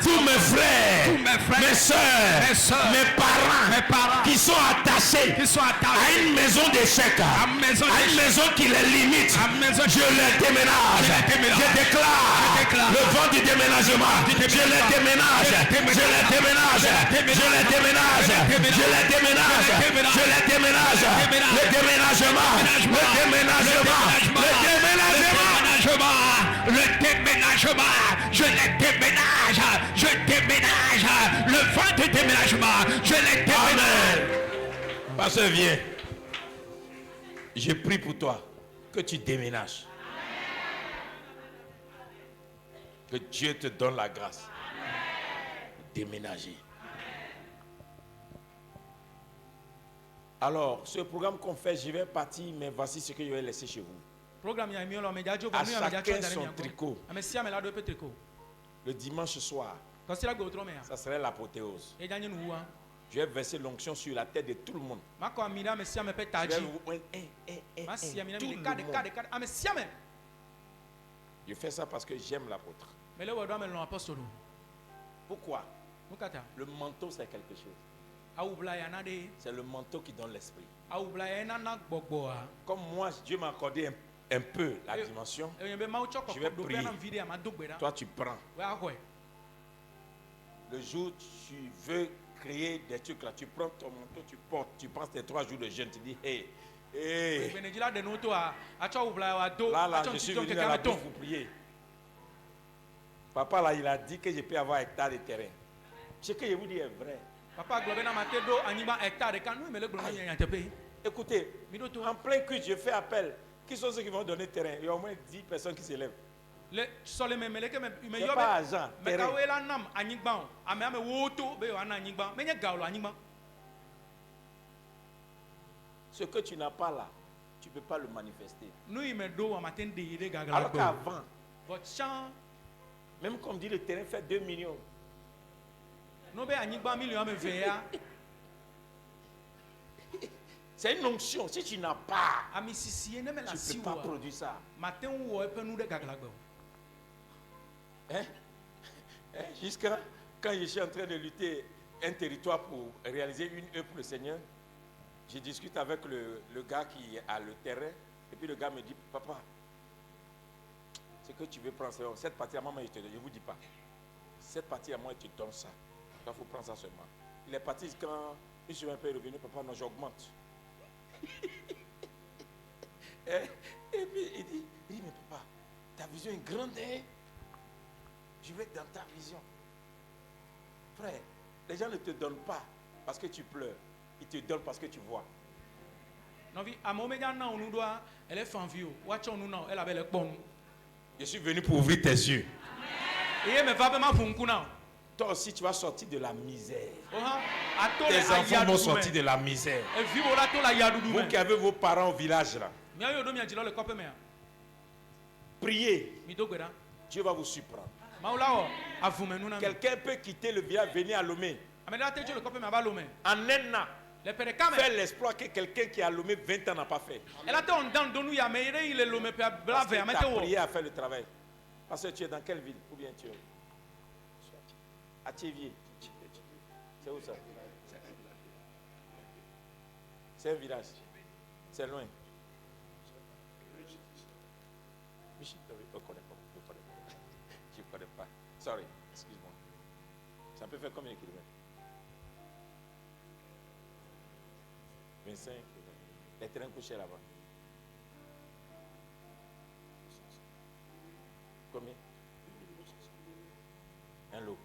Tous mes frères, mes soeurs, mes parents qui sont attachés à une maison d'échec, à une maison qui les limite, je les déménage. Je déclare le vent du déménagement. Je les déménage. Je les déménage. Je les déménage. Je les déménage. Je les déménage. Le déménagement. Le déménagement. Je les déménage, je déménage, le vent de déménagement, je les déménage. Pasteur, viens. Je prie pour toi que tu déménages. Que Dieu te donne la grâce. Déménager. Alors, ce programme qu'on fait, je vais partir, mais voici ce que je vais laisser chez vous. À chacun son tricot. Le dimanche soir, ça serait l'apothéose. Je vais verser l'onction sur la tête de tout le monde. Je fais ça parce que j'aime l'apôtre. Pourquoi? Le manteau, c'est quelque chose. C'est le manteau qui donne l'esprit. Comme moi, Dieu m'a accordé un peu la dimension, je vais prier. Toi, tu prends. Le jour où tu veux créer des trucs là, tu prends ton manteau, tu portes, tu passes tes 3 jours de jeûne, tu dis hey. Là, je suis venu à la bouffe pour prier. Papa là, il a dit que je peux avoir hectare de terrain. Ce que je vous dis est vrai. Écoutez, en plein culte, je fais appel. Qui sont ceux qui vont donner terrain? Il y a au moins 10 personnes qui s'élèvent. C'est pas agent, terrain. Ce que tu n'as pas là, tu ne peux pas le manifester. Alors qu'avant, même comme dit le terrain fait 2 millions. C'est une onction. Si tu n'as pas, tu ne peux pas produire ça. Jusqu'à quand je suis en train de lutter un territoire pour réaliser une œuvre pour le Seigneur, je discute avec le gars qui a le terrain. Et puis le gars me dit, papa, ce que tu veux prendre, cette partie à moi, je ne vous dis pas. Cette partie à moi, je te donne ça. Il faut prendre ça seulement. Il est parti quand une semaine après, il est revenu, papa, non, j'augmente. Et puis il dit, mais papa, ta vision est grande, hein? Je vais être dans ta vision. Frère, les gens ne te donnent pas parce que tu pleures. Ils te donnent parce que tu vois. Je suis venu pour ouvrir tes yeux. Toi aussi, tu vas sortir de la misère. Tes enfants vont sortir de la misère. Vous qui avez vos parents au village là, priez. Dieu va vous surprendre. Quelqu'un peut quitter le village, venir à Lomé. En un an, faire l'exploit que quelqu'un qui a Lomé 20 ans n'a pas fait. Parce que tu as prié à faire le travail. Parce que tu es dans quelle ville? Ou bien tu es à Thiévier. C'est où ça? C'est un village. C'est loin. Je ne connais pas. Je ne connais pas. Sorry, excuse-moi. Ça peut faire combien de kilomètres? 25 kilomètres. Les terrains couchés là-bas. Combien? Un lot.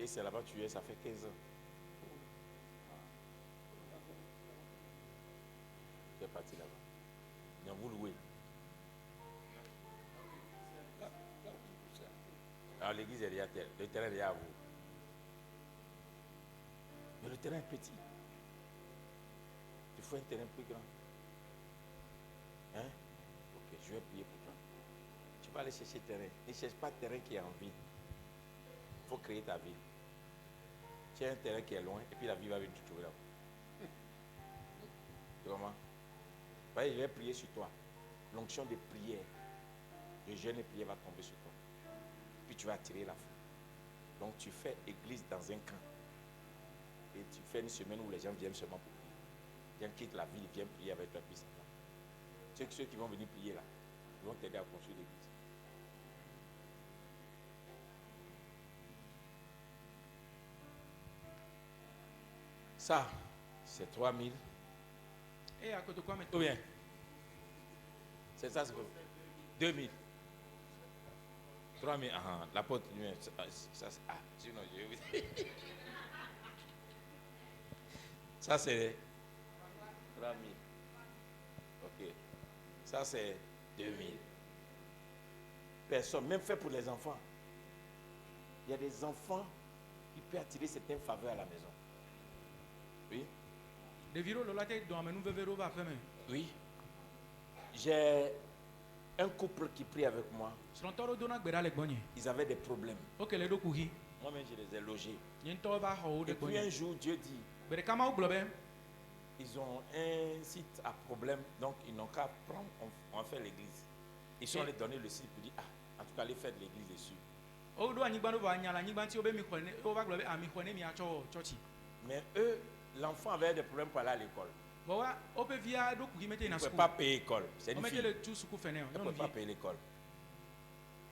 Et c'est là-bas tu es, ça fait 15 ans. Tu es parti là-bas. Ils vous louer. Alors l'église est derrière terre. Le terrain est derrière vous. Le terrain est petit. Il faut un terrain plus grand. Hein? Ok, je vais prier pour toi. Tu vas aller chercher terrain. Ne cherche pas terrain qui est en ville. Il faut créer ta ville. Tu as un terrain qui est loin et puis la vie va venir te trouver là. Tu comprends? Je vais prier sur toi. L'onction de prière, de jeûne et prière va tomber sur toi. Puis tu vas attirer la foule. Donc tu fais église dans un camp. Et tu fais une semaine où les gens viennent seulement pour prier. Les gens quittent la ville, ils viennent prier avec toi. Ceux qui vont venir prier là, ils vont t'aider à construire l'église. Ça, c'est 3000. Et à côté de quoi maintenant? Ou bien? C'est ça, c'est quoi? 2000. 3000. Ah, l'apôtre lui-même. Sinon, ça, c'est 3000. Ok. Ça, c'est 2000. Personne, même fait pour les enfants. Il y a des enfants qui peuvent attirer certaines faveurs à la maison. Oui. Oui. J'ai un couple qui prie avec moi. Ils avaient des problèmes. Moi-même, je les ai logés. Et puis un jour, Dieu dit, ils ont un site à problème, donc ils n'ont qu'à prendre, on fait l'église. Ils sont allés donner le site pour dire, en tout cas, allez faire de l'église dessus. Mais eux, l'enfant avait des problèmes pour aller à l'école. Il ne pouvait pas payer l'école. C'est une fille. Il ne pouvait pas payer l'école.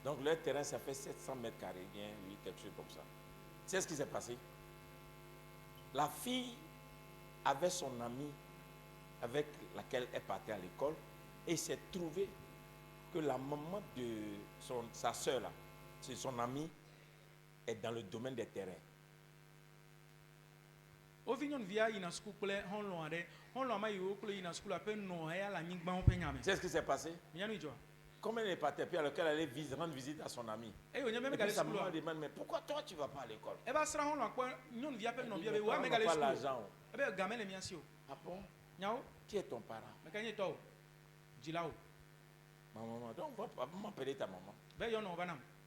Donc leur terrain, ça fait 700 mètres carrés, bien, oui, quelque chose comme ça. C'est ce qui s'est passé. La fille avait son amie avec laquelle elle partait à l'école et il s'est trouvé que la maman de sa soeur, là, c'est son amie, est dans le domaine des terrains. C'est ce qui s'est passé. Comme elle est partie, puis alors qu'elle allait rendre visite à son ami. Et puis sa maman demande, mais pourquoi toi tu ne vas pas à l'école? Elle n'a pas l'argent. Ah bon? Qui est ton parent? Ma maman. Donc va m'appeler ta maman. Il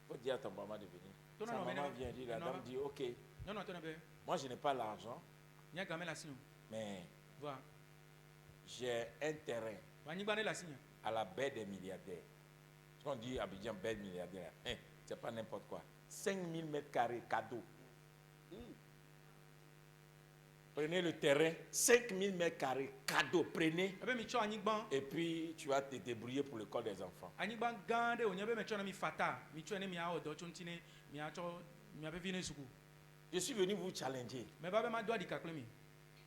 faut dire à ta maman de venir. Sa maman vient dire, la dame dit, ok. Moi je n'ai pas l'argent. Mais j'ai un terrain à la baie des milliardaires. Ce qu'on dit Abidjan, baie des milliardaires, c'est pas n'importe quoi. 5000 mètres carrés cadeau. Prenez le terrain, 5000 mètres carrés cadeau, prenez. Et puis tu vas te débrouiller pour l'école des enfants. Je suis venu vous challenger.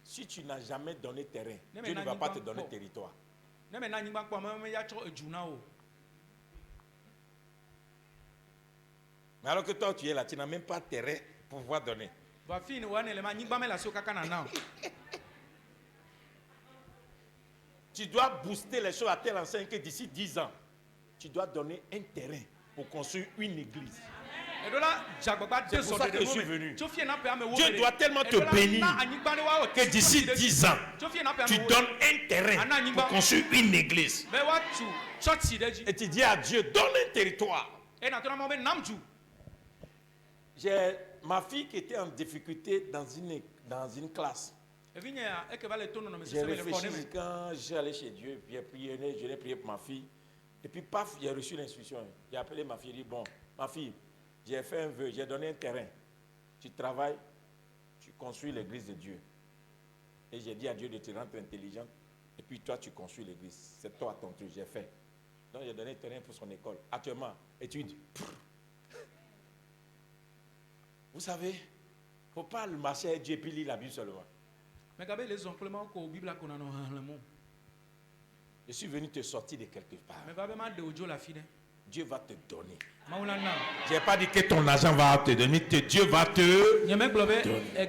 Si tu n'as jamais donné terrain, Dieu ne va pas te donner territoire. Mais alors que toi tu es là, tu n'as même pas terrain pour pouvoir donner. Tu dois booster les choses à telle enseigne que d'ici 10 ans, tu dois donner un terrain pour construire une église. C'est pour ça que je suis venu. Dieu doit tellement te bénir que d'ici 10 ans, tu donnes un terrain pour construire une église. Et tu dis à Dieu, donne un territoire. J'ai ma fille qui était en difficulté dans une classe. J'ai réfléchi quand je suis allé chez Dieu, puis je l'ai prié pour ma fille. Et puis paf, j'ai reçu l'instruction. J'ai appelé ma fille, j'ai dit, bon, ma fille, j'ai fait un vœu, j'ai donné un terrain. Tu travailles, tu construis l'église de Dieu. Et j'ai dit à Dieu de te rendre intelligente. Et puis toi, tu construis l'église. C'est toi ton truc, j'ai fait. Donc j'ai donné un terrain pour son école. Actuellement, étude. Vous savez, il ne faut pas le marcher avec Dieu et puis lire la Bible seulement. Je suis venu te sortir de quelque part. Dieu va te donner. Je n'ai pas dit que ton argent va te donner, Dieu va te donner.